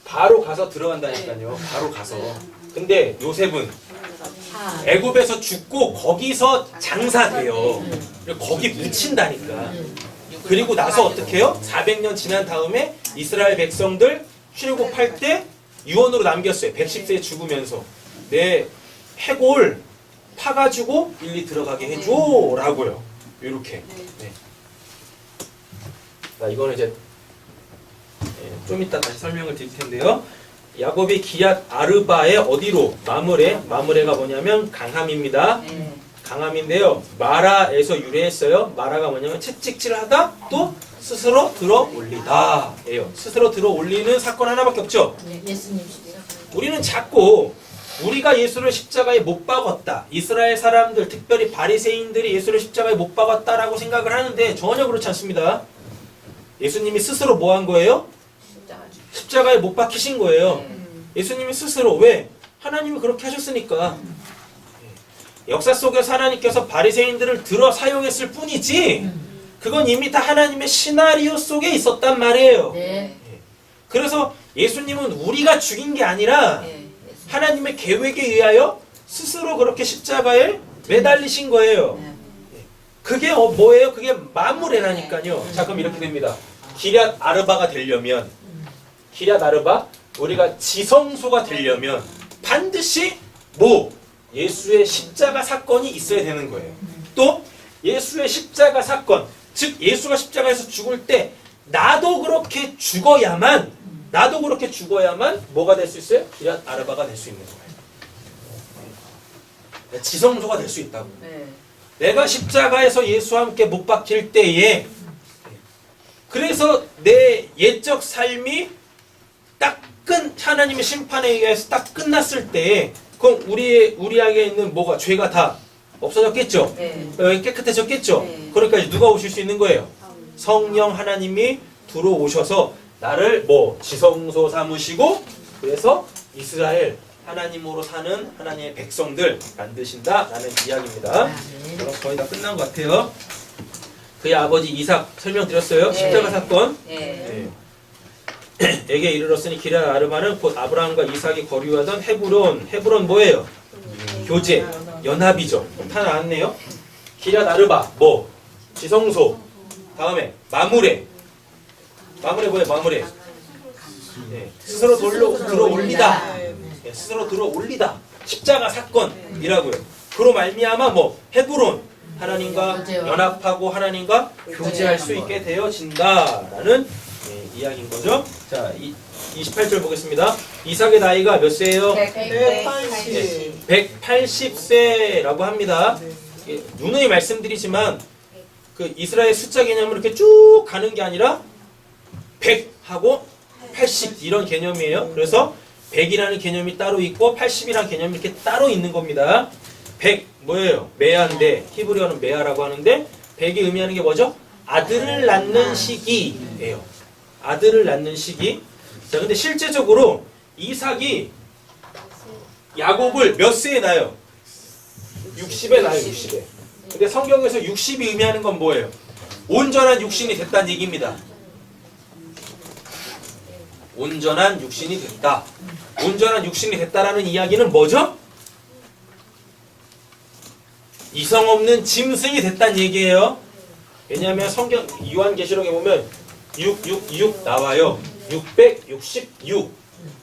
바로 가서 들어간다니까요. 바로 가서. 근데 요셉은 아, 애굽에서 죽고 거기서 장사돼요. 그리고 거기 묻힌다니까. 그리고 나서 어떻게 해요? 400년 지난 다음에 이스라엘 백성들 출애굽할 때 유언으로 남겼어요. 110세에 죽으면서 내 해골 파가지고 일리 들어가게 해줘라고요. 이렇게. 네. 자, 이거는 이제 좀 이따 다시 설명을 드릴 텐데요. 야곱이 기럇 아르바의 어디로? 마므레가 뭐냐면 강함입니다. 네. 강함인데요. 마라에서 유래했어요. 마라가 뭐냐면 채찍질하다 또 스스로 들어 올리다 예요. 스스로 들어 올리는 사건 하나밖에 없죠. 네, 예수님 십자가. 우리는 자꾸 우리가 예수를 십자가에 못 박았다. 이스라엘 사람들, 특별히 바리새인들이 예수를 십자가에 못 박았다라고 생각을 하는데 전혀 그렇지 않습니다. 예수님이 스스로 뭐 한 거예요? 십자가에 못 박히신 거예요. 예수님이 스스로. 왜? 하나님이 그렇게 하셨으니까. 역사 속에서 하나님께서 바리새인들을 들어 사용했을 뿐이지 그건 이미 다 하나님의 시나리오 속에 있었단 말이에요. 네. 그래서 예수님은 우리가 죽인 게 아니라 예. 하나님의 계획에 의하여 스스로 그렇게 십자가에 매달리신 거예요. 네. 그게 뭐예요? 그게 마무레라니까요. 자, 그럼 이렇게 됩니다. 기럇 아르바가 되려면, 기럇 아르바, 우리가 지성소가 되려면 반드시 뭐 예수의 십자가 사건이 있어야 되는 거예요. 또 예수의 십자가 사건, 즉 예수가 십자가에서 죽을 때 나도 그렇게 죽어야만 뭐가 될 수 있어요? 기럇 아르바가 될 수 있는 거예요. 지성소가 될 수 있다고. 네. 내가 십자가에서 예수와 함께 못 박힐 때에, 그래서 내 옛적 삶이 딱 하나님의 심판에 의해서 딱 끝났을 때에, 그럼 우리에게 있는 뭐가, 죄가 다 없어졌겠죠? 네. 깨끗해졌겠죠? 네. 그러니까 이제 누가 오실 수 있는 거예요? 성령 하나님이 들어오셔서 나를 지성소 삼으시고, 그래서 이스라엘 하나님으로 사는 하나님의 백성들 만드신다라는 이야기입니다. 그럼 거의 다 끝난 것 같아요. 그의 아버지 이삭 설명드렸어요. 네. 십자가 사건. 예. 에게 이르렀으니 기럇 아르바는 곧 아브라함과 이삭이 거류하던 헤브론 뭐예요? 교제, 연합이죠. 다 나왔네요. 기럇 아르바 지성소. 다음에 마무레 뭐예요? 마무레. 스스로 들어 올리다. 스스로 들어 올리다. 십자가 사건이라고요. 그로 말미암아 헤브론, 하나님과 연합하고 하나님과 교제할 수 있게 되어진다라는 이야기인 거죠. 자, 28절 보겠습니다. 이삭의 나이가 몇 세예요? 180세라고 합니다. 누누이 말씀드리지만 그 이스라엘 숫자 개념을 이렇게 쭉 가는 게 아니라 100하고 80 이런 개념이에요. 그래서 100이라는 개념이 따로 있고 80이라는 개념이 이렇게 따로 있는 겁니다. 100 뭐예요? 메아인데 히브리어는 메아라고 하는데 100이 의미하는 게 뭐죠? 아들을 낳는 시기예요. 아들을 낳는 시기. 자, 근데 실제적으로 이삭이 야곱을 몇 세에 낳아요? 60에 낳아요. 60에. 근데 성경에서 60이 의미하는 건 뭐예요? 온전한 육신이 됐다는 얘기입니다. 온전한 육신이 됐다. 온전한 육신이 됐다라는 이야기는 뭐죠? 이성 없는 짐승이 됐다는 얘기예요. 왜냐하면 성경 요한계시록에 보면 666 나와요. 666.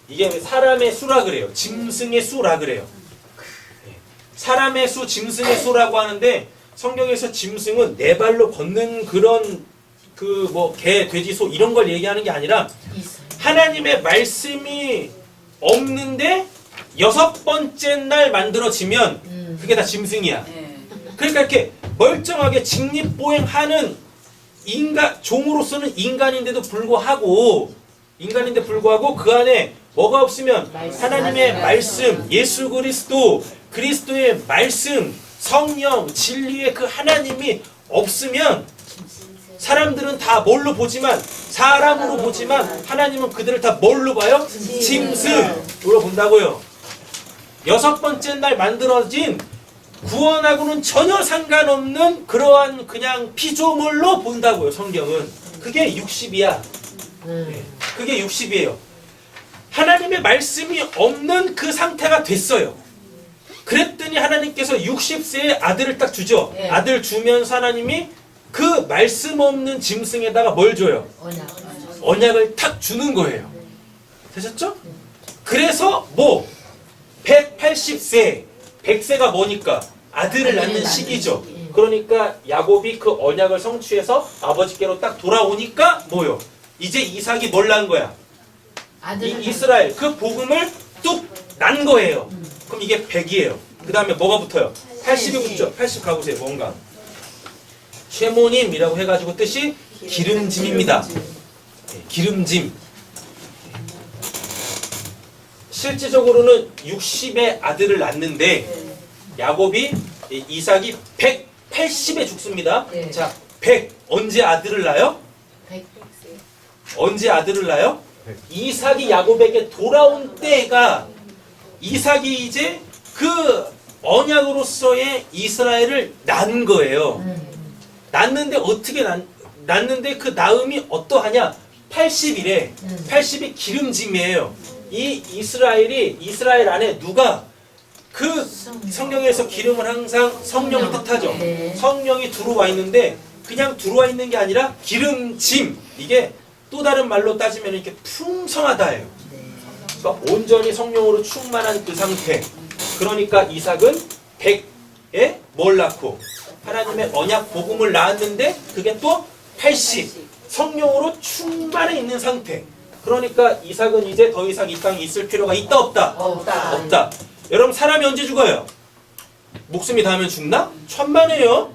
이게 사람의 수라 그래요. 짐승의 수라 그래요. 사람의 수, 짐승의 수라고 하는데 성경에서 짐승은 네 발로 걷는 그런 개, 돼지, 소 이런 걸 얘기하는 게 아니라 하나님의 말씀이 없는데 6번째 날 만들어지면 그게 다 짐승이야. 그러니까 이렇게 멀쩡하게 직립보행하는 종으로서는 인간인데도 불구하고 그 안에 뭐가 없으면 하나님의 말씀, 예수 그리스도의 말씀, 성령, 진리의 그 하나님이 없으면 사람들은 다 뭘로 보지만, 사람으로 보지만 하나님은 그들을 다 뭘로 봐요? 짐승으로 본다고요. 6번째 날 만들어진 구원하고는 전혀 상관없는 그러한 그냥 피조물로 본다고요. 성경은. 그게 60이야. 그게 60이에요. 하나님의 말씀이 없는 그 상태가 됐어요. 그랬더니 하나님께서 60세에 아들을 딱 주죠. 네. 아들 주면서 하나님이 그 말씀 없는 짐승에다가 뭘 줘요? 언약을 탁 주는 거예요. 되셨죠? 그래서 180세, 100세가 뭐니까? 아들을 낳는 시기죠. 그러니까 야곱이 그 언약을 성취해서 아버지께로 딱 돌아오니까 뭐요? 이제 이삭이 뭘 낳은 거야? 이스라엘 그 복음을 뚝 난 거예요. 그럼 이게 100이에요. 그 다음에 뭐가 붙어요? 80이 붙죠. 80 가보세요. 뭔가 쉐모님이라고 해가지고 뜻이 기름짐입니다. 기름짐. 실질적으로는 60의 아들을 낳는데 야곱이 이삭이 180에 죽습니다. 네. 자, 100 언제 아들을 낳아요? 언제 아들을 낳아요? 이삭이 야곱에게 돌아온 때가 이삭이 이제 그 언약으로서의 이스라엘을 낳은 거예요. 낳는데 어떻게 낳는데 그 낳음이 어떠하냐? 80이래. 80이 기름짐이에요. 이 이스라엘 안에 누가 그 성경에서 기름은 항상 성령이 뜻하죠. 네. 성령이 들어와 있는데 그냥 들어와 있는 게 아니라 기름짐. 이게 또 다른 말로 따지면 이렇게 풍성하다예요. 그러니까 온전히 성령으로 충만한 그 상태. 그러니까 이삭은 100에 뭘 낳고 하나님의 언약 복음을 낳았는데 그게 또 80. 성령으로 충만해 있는 상태. 그러니까 이삭은 이제 더 이상 이 땅에 있을 필요가 있다 없다? 없다. 없다. 여러분 사람이 언제 죽어요? 목숨이 닿으면 죽나? 천만에요.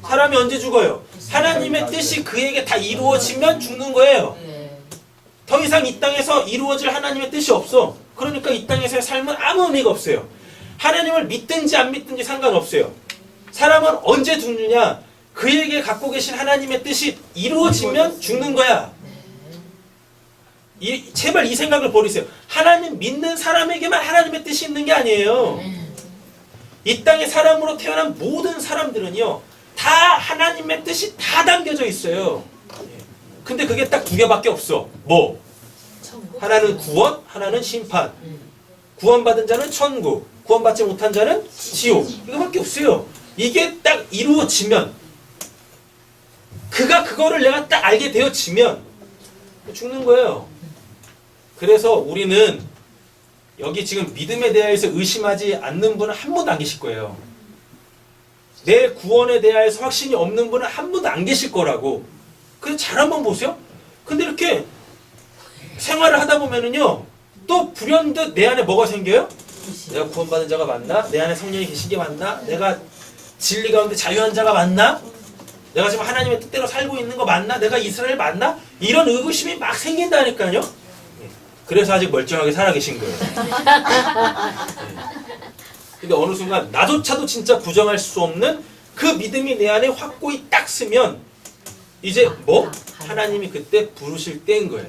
사람이 언제 죽어요? 하나님의 뜻이 그에게 다 이루어지면 죽는 거예요. 네. 더 이상 이 땅에서 이루어질 하나님의 뜻이 없어. 그러니까 이 땅에서의 삶은 아무 의미가 없어요. 하나님을 믿든지 안 믿든지 상관없어요. 사람은 언제 죽느냐? 그에게 갖고 계신 하나님의 뜻이 이루어지면 죽는 거야. 제발 이 생각을 버리세요. 하나님 믿는 사람에게만 하나님의 뜻이 있는 게 아니에요. 이 땅에 사람으로 태어난 모든 사람들은요, 다 하나님의 뜻이 다 담겨져 있어요. 근데 그게 딱 두 개밖에 없어. 뭐? 천국. 하나는 구원, 하나는 심판. 구원받은 자는 천국, 구원받지 못한 자는 지옥. 이거밖에 없어요. 이게 딱 이루어지면, 그거를 내가 딱 알게 되어지면 죽는 거예요. 그래서 우리는 여기 지금 믿음에 대해서 의심하지 않는 분은 한 분도 안 계실 거예요. 내 구원에 대해서 확신이 없는 분은 한 분도 안 계실 거라고. 그래서 잘 한번 보세요. 근데 이렇게 생활을 하다 보면은요, 또 불현듯 내 안에 뭐가 생겨요? 내가 구원받은 자가 맞나? 내 안에 성령이 계신 게 맞나? 내가 진리 가운데 자유한 자가 맞나? 내가 지금 하나님의 뜻대로 살고 있는 거 맞나? 내가 이스라엘 맞나? 이런 의구심이 막 생긴다니까요. 그래서 아직 멀쩡하게 살아계신 거예요. 근데 어느 순간 나조차도 진짜 부정할 수 없는 그 믿음이 내 안에 확고히 딱 쓰면 이제 뭐? 하나님이 그때 부르실 때인 거예요.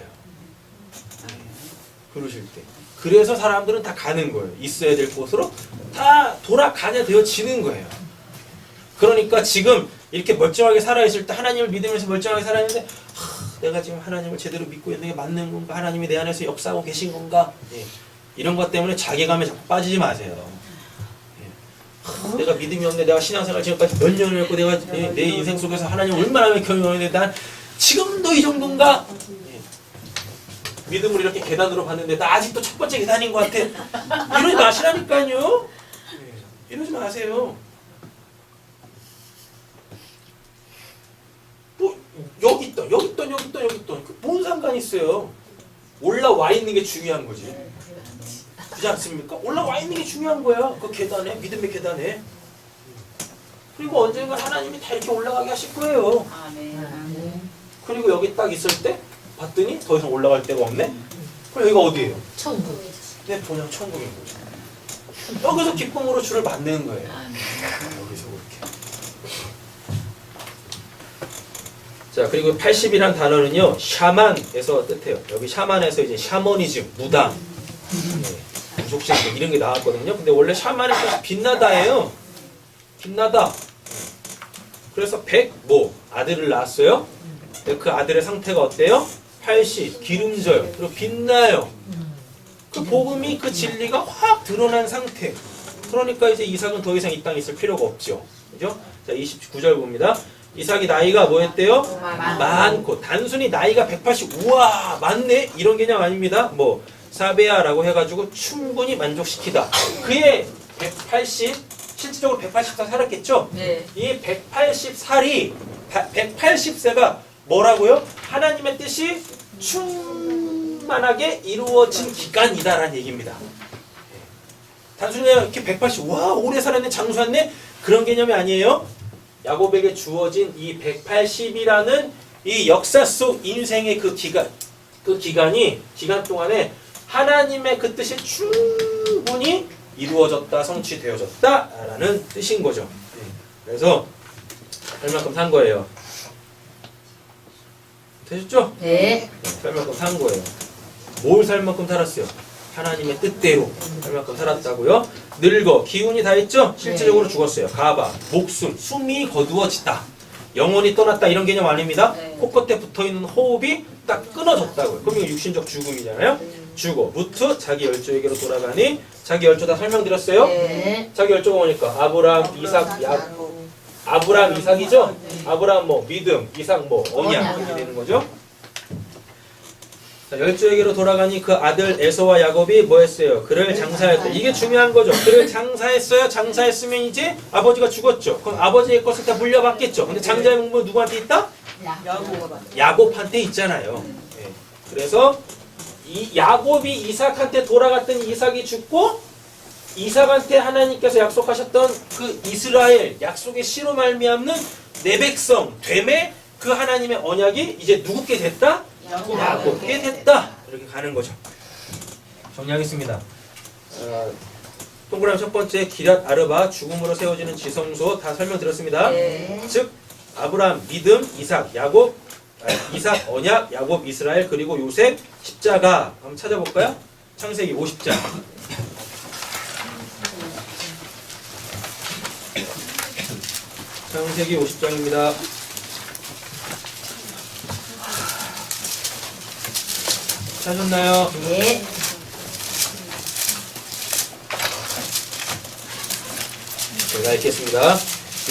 부르실 때. 그래서 사람들은 다 가는 거예요. 있어야 될 곳으로 다 돌아가게 되어지는 거예요. 그러니까 지금 이렇게 멀쩡하게 살아있을 때 하나님을 믿으면서 멀쩡하게 살아있는데 내가 지금 하나님을 제대로 믿고 있는 게 맞는 건가? 하나님이 내 안에서 역사하고 계신 건가? 이런 것 때문에 자괴감에 자꾸 빠지지 마세요. 내가 믿음이 없네. 내가 신앙생활 지금까지 몇 년을 했고 내가 내 인생 속에서 하나님을 얼마나 경험했는데 난 지금도 이 정도인가? 믿음을 이렇게 계단으로 봤는데 나 아직도 첫 번째 계단인 것 같아. 이러지 마시라니까요. 이러지 마세요. 뭐 여기 있던 뭔 상관이 있어요. 올라와 있는 게 중요한 거지. 그렇지 않습니까? 올라와 있는 게 중요한 거야. 그 계단에, 믿음의 계단에. 그리고 언젠가 하나님이 다 이렇게 올라가게 하실 거예요. 그리고 여기 딱 있을 때 봤더니 더 이상 올라갈 데가 없네? 그럼 여기가 어디예요? 천국. 내 본향 천국인 거죠. 여기서 기쁨으로 주를 만드는 거예요. 여기서 그렇게. 자, 그리고 80이란 단어는요, 샤만에서 뜻해요. 여기 샤만에서 이제 샤머니즘, 무당, 부족생 이런 게 나왔거든요. 근데 원래 샤만의 뜻이 빛나다예요. 빛나다. 그래서 100, 아들을 낳았어요. 그 아들의 상태가 어때요? 80, 기름져요. 그리고 빛나요. 그 복음이, 그 진리가 확 드러난 상태. 그러니까 이제 이삭은 더 이상 이 땅에 있을 필요가 없죠. 그죠? 자, 29절 봅니다. 이삭이 나이가 뭐였대요? 많고. 단순히 나이가 180, 우와, 많네? 이런 개념 아닙니다. 사베아라고 해가지고 충분히 만족시키다. 그의 180, 실질적으로 180살 살았겠죠? 네. 이 180살이, 180세가 뭐라고요? 하나님의 뜻이 충만하게 이루어진 기간이다라는 얘기입니다. 단순히 이렇게 180, 와, 오래 살았네, 장수했네? 그런 개념이 아니에요. 야곱에게 주어진 이 180이라는 이 역사 속 인생의 그 기간 동안에 하나님의 그 뜻이 충분히 이루어졌다, 성취되어졌다라는 뜻인 거죠. 그래서 살 만큼 산 거예요. 되셨죠? 네. 살 만큼 산 거예요. 뭘 살 만큼 살았어요? 하나님의 뜻대로 살 만큼 살았다고요? 늙어, 기운이 다 있죠? 실질적으로 죽었어요. 가바, 목숨, 숨이 거두어지다. 영혼이 떠났다 이런 개념 아닙니다. 네. 코끝에 붙어있는 호흡이 딱 끊어졌다고요. 그럼 이거 육신적 죽음이잖아요. 죽어. 루트 자기 열조에게로 돌아가니 자기 열조 다 설명드렸어요. 네. 자기 열조가 뭐니까 아브람, 이삭, 아브람, 이삭이죠. 아브람 뭐 믿음, 이삭 뭐 언약 이렇게 되는 거죠. 자, 열조에게로 돌아가니 그 아들 에서와 야곱이 뭐 했어요? 그를 장사했다. 이게 중요한 거죠. 그를 장사했어요. 장사했으면 이제 아버지가 죽었죠. 그럼 아버지의 것을 다 물려받겠죠. 근데 장자의 명분은 누구한테 있다? 야곱한테 있잖아요. 예. 그래서 이 야곱이 이삭한테 돌아갔더니 이삭이 죽고 이삭한테 하나님께서 약속하셨던 그 이스라엘 약속의 씨로 말미암는 내 백성 되매 그 하나님의 언약이 이제 누구께 됐다? 야곱께 됐다. 이렇게 가는 거죠. 정리하겠습니다. 동그라미 첫 번째 기럇 아르바 죽음으로 세워지는 지성소 다 설명드렸습니다. 네. 즉 아브라함 믿음, 이삭, 야곱, 이삭 언약, 야곱 이스라엘 그리고 요셉 십자가 한번 찾아볼까요? 창세기 50장. 창세기 50장입니다. 찾았나요? 네. 제가 읽겠습니다.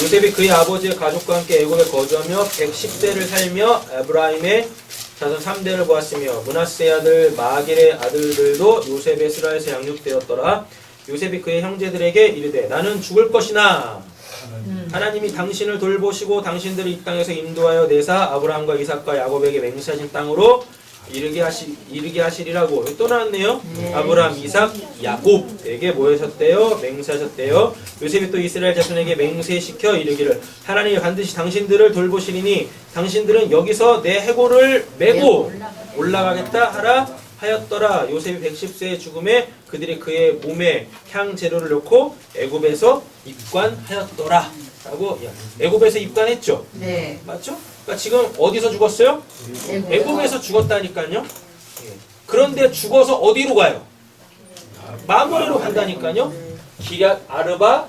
요셉이 그의 아버지의 가족과 함께 애굽에 거주하며 110세를 살며 에브라임의 자손 3대를 보았으며 므낫세의 아들 마길의 아들들도 요셉의 스라에서 양육되었더라. 요셉이 그의 형제들에게 이르되 나는 죽을 것이나 하나님이 당신을 돌보시고 당신들을 이 땅에서 인도하여 내사 아브라함과 이삭과 야곱에게 맹세하신 땅으로 이르게 하시리라고. 또 나왔네요. 네. 아브라함, 이삭, 야곱에게 뭐 하셨대요? 맹세하셨대요. 요셉이 또 이스라엘 자손에게 맹세시켜 이르기를 하나님이 반드시 당신들을 돌보시리니 당신들은 여기서 내 해골을 메고 올라가겠다 하라 하였더라. 요셉이 110세의 죽음에 그들이 그의 몸에 향 재료를 넣고 애굽에서 입관하였더라. 라고 애굽에서 입관했죠. 네. 맞죠? 그러니까 지금 어디서 죽었어요? 애굽에서 죽었다니까요. 예. 그런데 죽어서 어디로 가요? 마므레로 간다니까요. 기럇 아르바,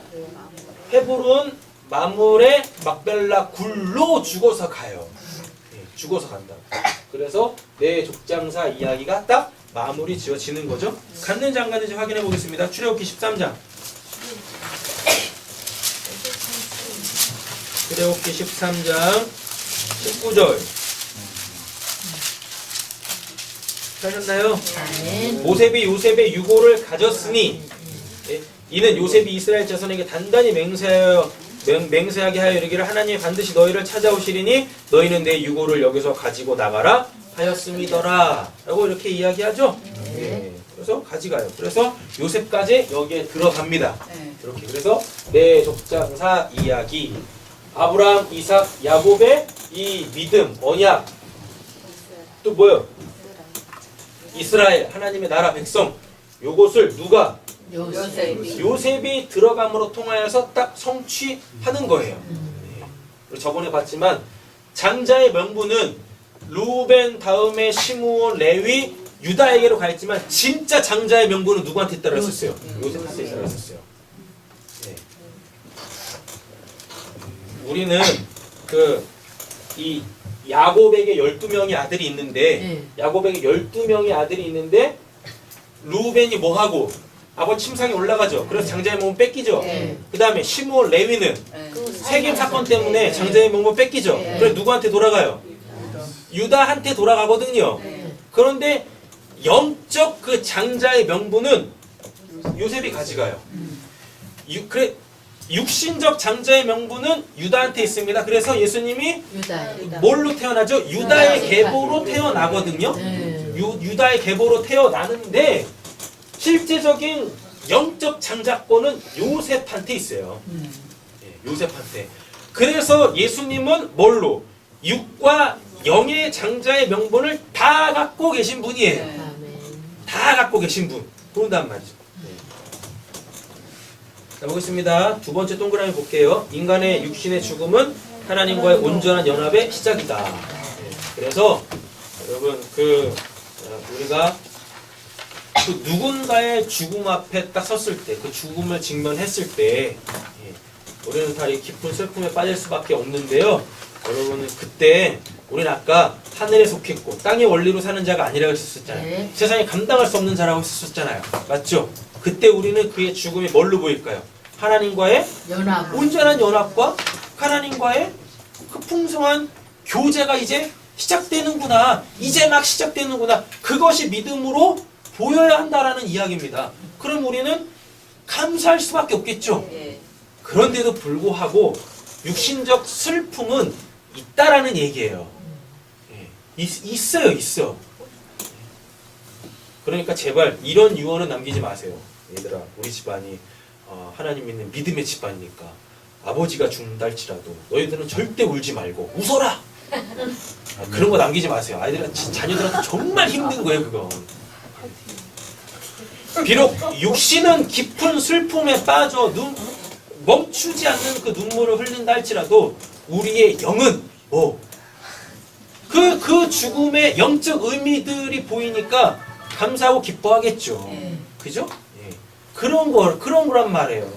헤브론, 마므레, 막벨라 굴로 죽어서 가요. 예, 죽어서 간다. 그래서 내 족장사 이야기가 딱 마무리 지어지는 거죠. 갔는지 안 갔는지 확인해 보겠습니다. 출애굽기 13장. 출애굽기 13장 19절. 하셨나요? 아멘. 모셉이 요셉의 유고를 가졌으니 예, 이는 요셉이 이스라엘 자손에게 단단히 맹세하게 하여 이르기를 하나님이 반드시 너희를 찾아오시리니 너희는 내 유고를 여기서 가지고 나가라 하였음이더라 라고 이렇게 이야기하죠. 예, 그래서 가져가요. 그래서 요셉까지 여기에 들어갑니다. 네. 이렇게. 그래서 내 족장사 이야기 아브라함, 이삭, 야곱의 이 믿음, 언약 또 뭐요? 이스라엘 하나님의 나라 백성 요것을 누가? 요셉이 들어감으로 통하여서 딱 성취하는 거예요. 네. 그리고 저번에 봤지만 장자의 명분은 루벤 다음에 시므온, 레위, 유다에게로 가 있지만 진짜 장자의 명분은 누구한테 따라했었어요? 요셉한테 따라했었어요. 네. 우리는 이 야곱에게 12명의 아들이 있는데 야곱에게 12명의 아들이 있는데 루벤이 뭐하고 아버지 침상에 올라가죠. 그래서 장자의 몸을 뺏기죠. 그 다음에 시므온, 레위는 세겜 사건 때문에 장자의 몸을 뺏기죠. 그래서 누구한테 돌아가요? 유다한테 돌아가거든요. 그런데 영적 그 장자의 명분은 요셉이 가져가요. 그래 육신적 장자의 명분은 유다한테 있습니다. 그래서 예수님이 뭘로 태어나죠? 유다의 계보로 태어나거든요. 유다의 계보로 태어나는데 실제적인 영적 장자권은 요셉한테 있어요. 요셉한테. 그래서 예수님은 뭘로? 육과 영의 장자의 명분을 다 갖고 계신 분이에요. 다 갖고 계신 분. 그런단 말이죠. 자, 보겠습니다. 두 번째 동그라미 볼게요. 인간의 육신의 죽음은 하나님과의 온전한 연합의 시작이다. 그래서 여러분 우리가 그 누군가의 죽음 앞에 딱 섰을 때, 그 죽음을 직면했을 때, 우리는 다 이 깊은 슬픔에 빠질 수밖에 없는데요. 여러분은 그때 우리는 아까 하늘에 속했고 땅의 원리로 사는 자가 아니라고 했었잖아요. 네. 세상에 감당할 수 없는 자라고 했었잖아요. 맞죠? 그때 우리는 그의 죽음이 뭘로 보일까요? 하나님과의 연합. 온전한 연합과 하나님과의 그 풍성한 교제가 이제 시작되는구나. 이제 막 시작되는구나. 그것이 믿음으로 보여야 한다라는 이야기입니다. 그럼 우리는 감사할 수밖에 없겠죠. 예. 그런데도 불구하고 육신적 슬픔은 있다라는 얘기예요. 예. 있어. 그러니까 제발 이런 유언은 남기지 마세요. 얘들아, 우리 집안이 하나님 믿는 믿음의 집안이니까 아버지가 죽는다 할지라도 너희들은 절대 울지 말고 웃어라. 그런 거 남기지 마세요. 자녀들한테 정말 힘든 거예요, 그건. 비록 육신은 깊은 슬픔에 빠져 멈추지 않는 그 눈물을 흘린다 할지라도 우리의 영은 그 죽음의 영적 의미들이 보이니까 감사하고 기뻐하겠죠. 그죠? 예. 그런 거란 말이에요.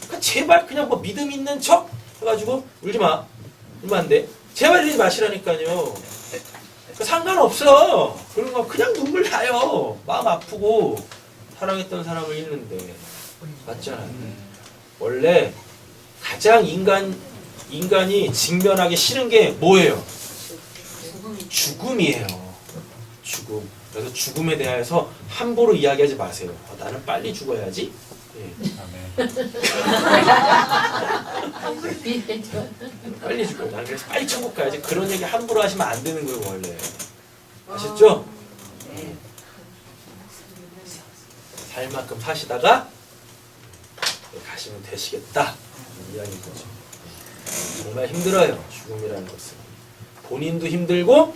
그러니까 제발 그냥 뭐 믿음 있는 척 해가지고 울지 마. 울면 안 돼. 제발 이러지 마시라니까요. 상관없어. 그런 거 그냥 눈물 나요. 마음 아프고 사랑했던 사람을 잃는데. 맞잖아요. 원래 가장 인간이 직면하기 싫은 게 뭐예요? 죽음이에요. 죽음. 그래서 죽음에 대해서 함부로 이야기하지 마세요. 나는 빨리 죽어야지. 예. 빨리 죽어요. 나는 그래서 빨리 천국 가야지. 그런 얘기 함부로 하시면 안 되는 거예요, 원래. 아셨죠? 살 만큼 사시다가 가시면 되시겠다. 이야기인 거죠. 정말 힘들어요. 죽음이라는 것은. 본인도 힘들고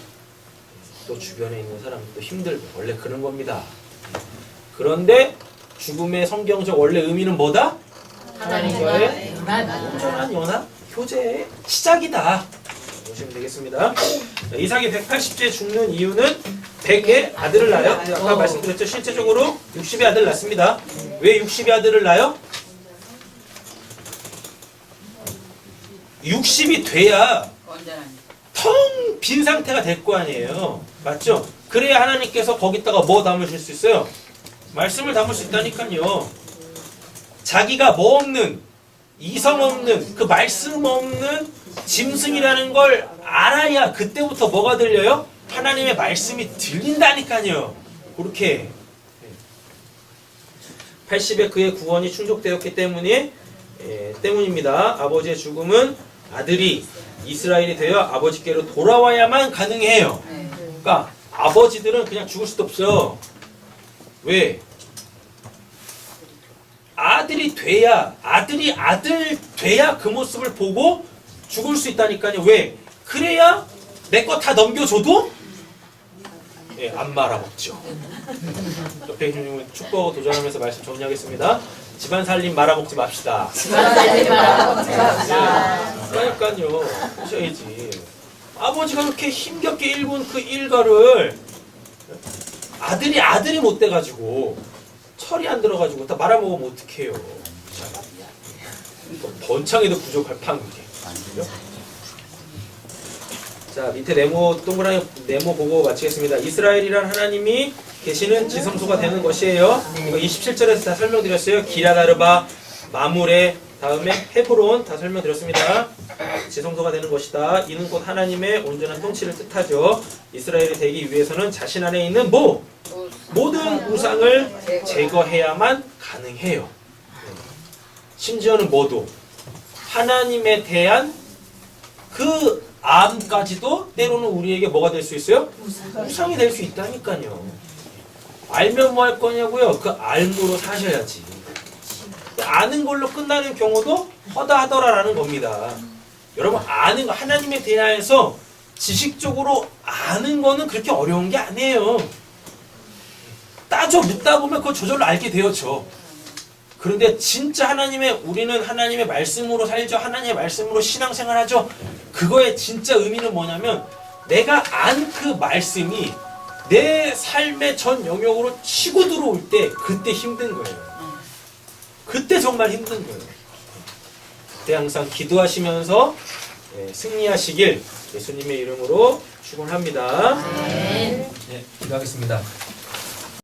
또 주변에 있는 사람도 힘들고 원래 그런 겁니다. 그런데 죽음의 성경적 원래 의미는 뭐다? 하나님과의 온전한 연합, 교제의 시작이다. 보시면 되겠습니다. 이삭이 180째 죽는 이유는 100의 아들을 낳아요. 아까 말씀드렸죠. 실제적으로 60의 아들을 낳습니다. 왜 60의 아들을 낳아요? 60이 돼야 텅 빈 상태가 될 거 아니에요. 맞죠? 그래야 하나님께서 거기다가 뭐 담으실 수 있어요? 말씀을 담을 수 있다니까요. 자기가 뭐 없는, 이성 없는, 그 말씀 없는 짐승이라는 걸 알아야 그때부터 뭐가 들려요? 하나님의 말씀이 들린다니까요. 그렇게 80에 그의 구원이 충족되었기 때문입니다. 아버지의 죽음은 아들이 이스라엘이 되어 아버지께로 돌아와야만 가능해요. 그러니까 아버지들은 그냥 죽을 수도 없어요. 왜? 아들이 아들 돼야 그 모습을 보고 죽을 수 있다니까요. 왜? 그래야 내 거 다 넘겨줘도 안 말아먹죠. 옆에 계신 축구 도전하면서 말씀 정리하겠습니다. 집안 살림 말아먹지 맙시다. 그러니까요. 보셔야지. 아버지가 그렇게 힘겹게 일군 그 일가를 아들이 못 돼가지고 철이 안 들어가지고 다 말아먹으면 어떡해요. 번창에도 부족할 판국에. 자, 밑에 동그라미 네모 보고 마치겠습니다. 이스라엘이란 하나님이 계시는 지성소가 되는 것이에요. 이거 27절에서 다 설명드렸어요. 기라다르바, 마무레, 다음에 헤브론 다 설명드렸습니다. 지성소가 되는 것이다. 이는 곧 하나님의 온전한 통치를 뜻하죠. 이스라엘이 되기 위해서는 자신 안에 있는 모든 우상을 제거해야만 가능해요. 심지어는 뭐도 하나님에 대한 그 암까지도 때로는 우리에게 뭐가 될 수 있어요? 우상이 될 수 있다니까요. 알면 뭐 할 거냐고요? 그 알므로 사셔야지. 아는 걸로 끝나는 경우도 허다하더라라는 겁니다. 여러분, 아는 거, 하나님에 대해서 지식적으로 아는 거는 그렇게 어려운 게 아니에요. 묻다 보면 그거 저절로 알게 되었죠. 그런데 진짜 우리는 하나님의 말씀으로 살죠. 하나님의 말씀으로 신앙생활 하죠. 그거의 진짜 의미는 뭐냐면 내가 안 그 말씀이 내 삶의 전 영역으로 치고 들어올 때 그때 힘든 거예요. 그때 정말 힘든 거예요. 그때 항상 기도하시면서 승리하시길 예수님의 이름으로 축원합니다. 네. 네, 기도하겠습니다.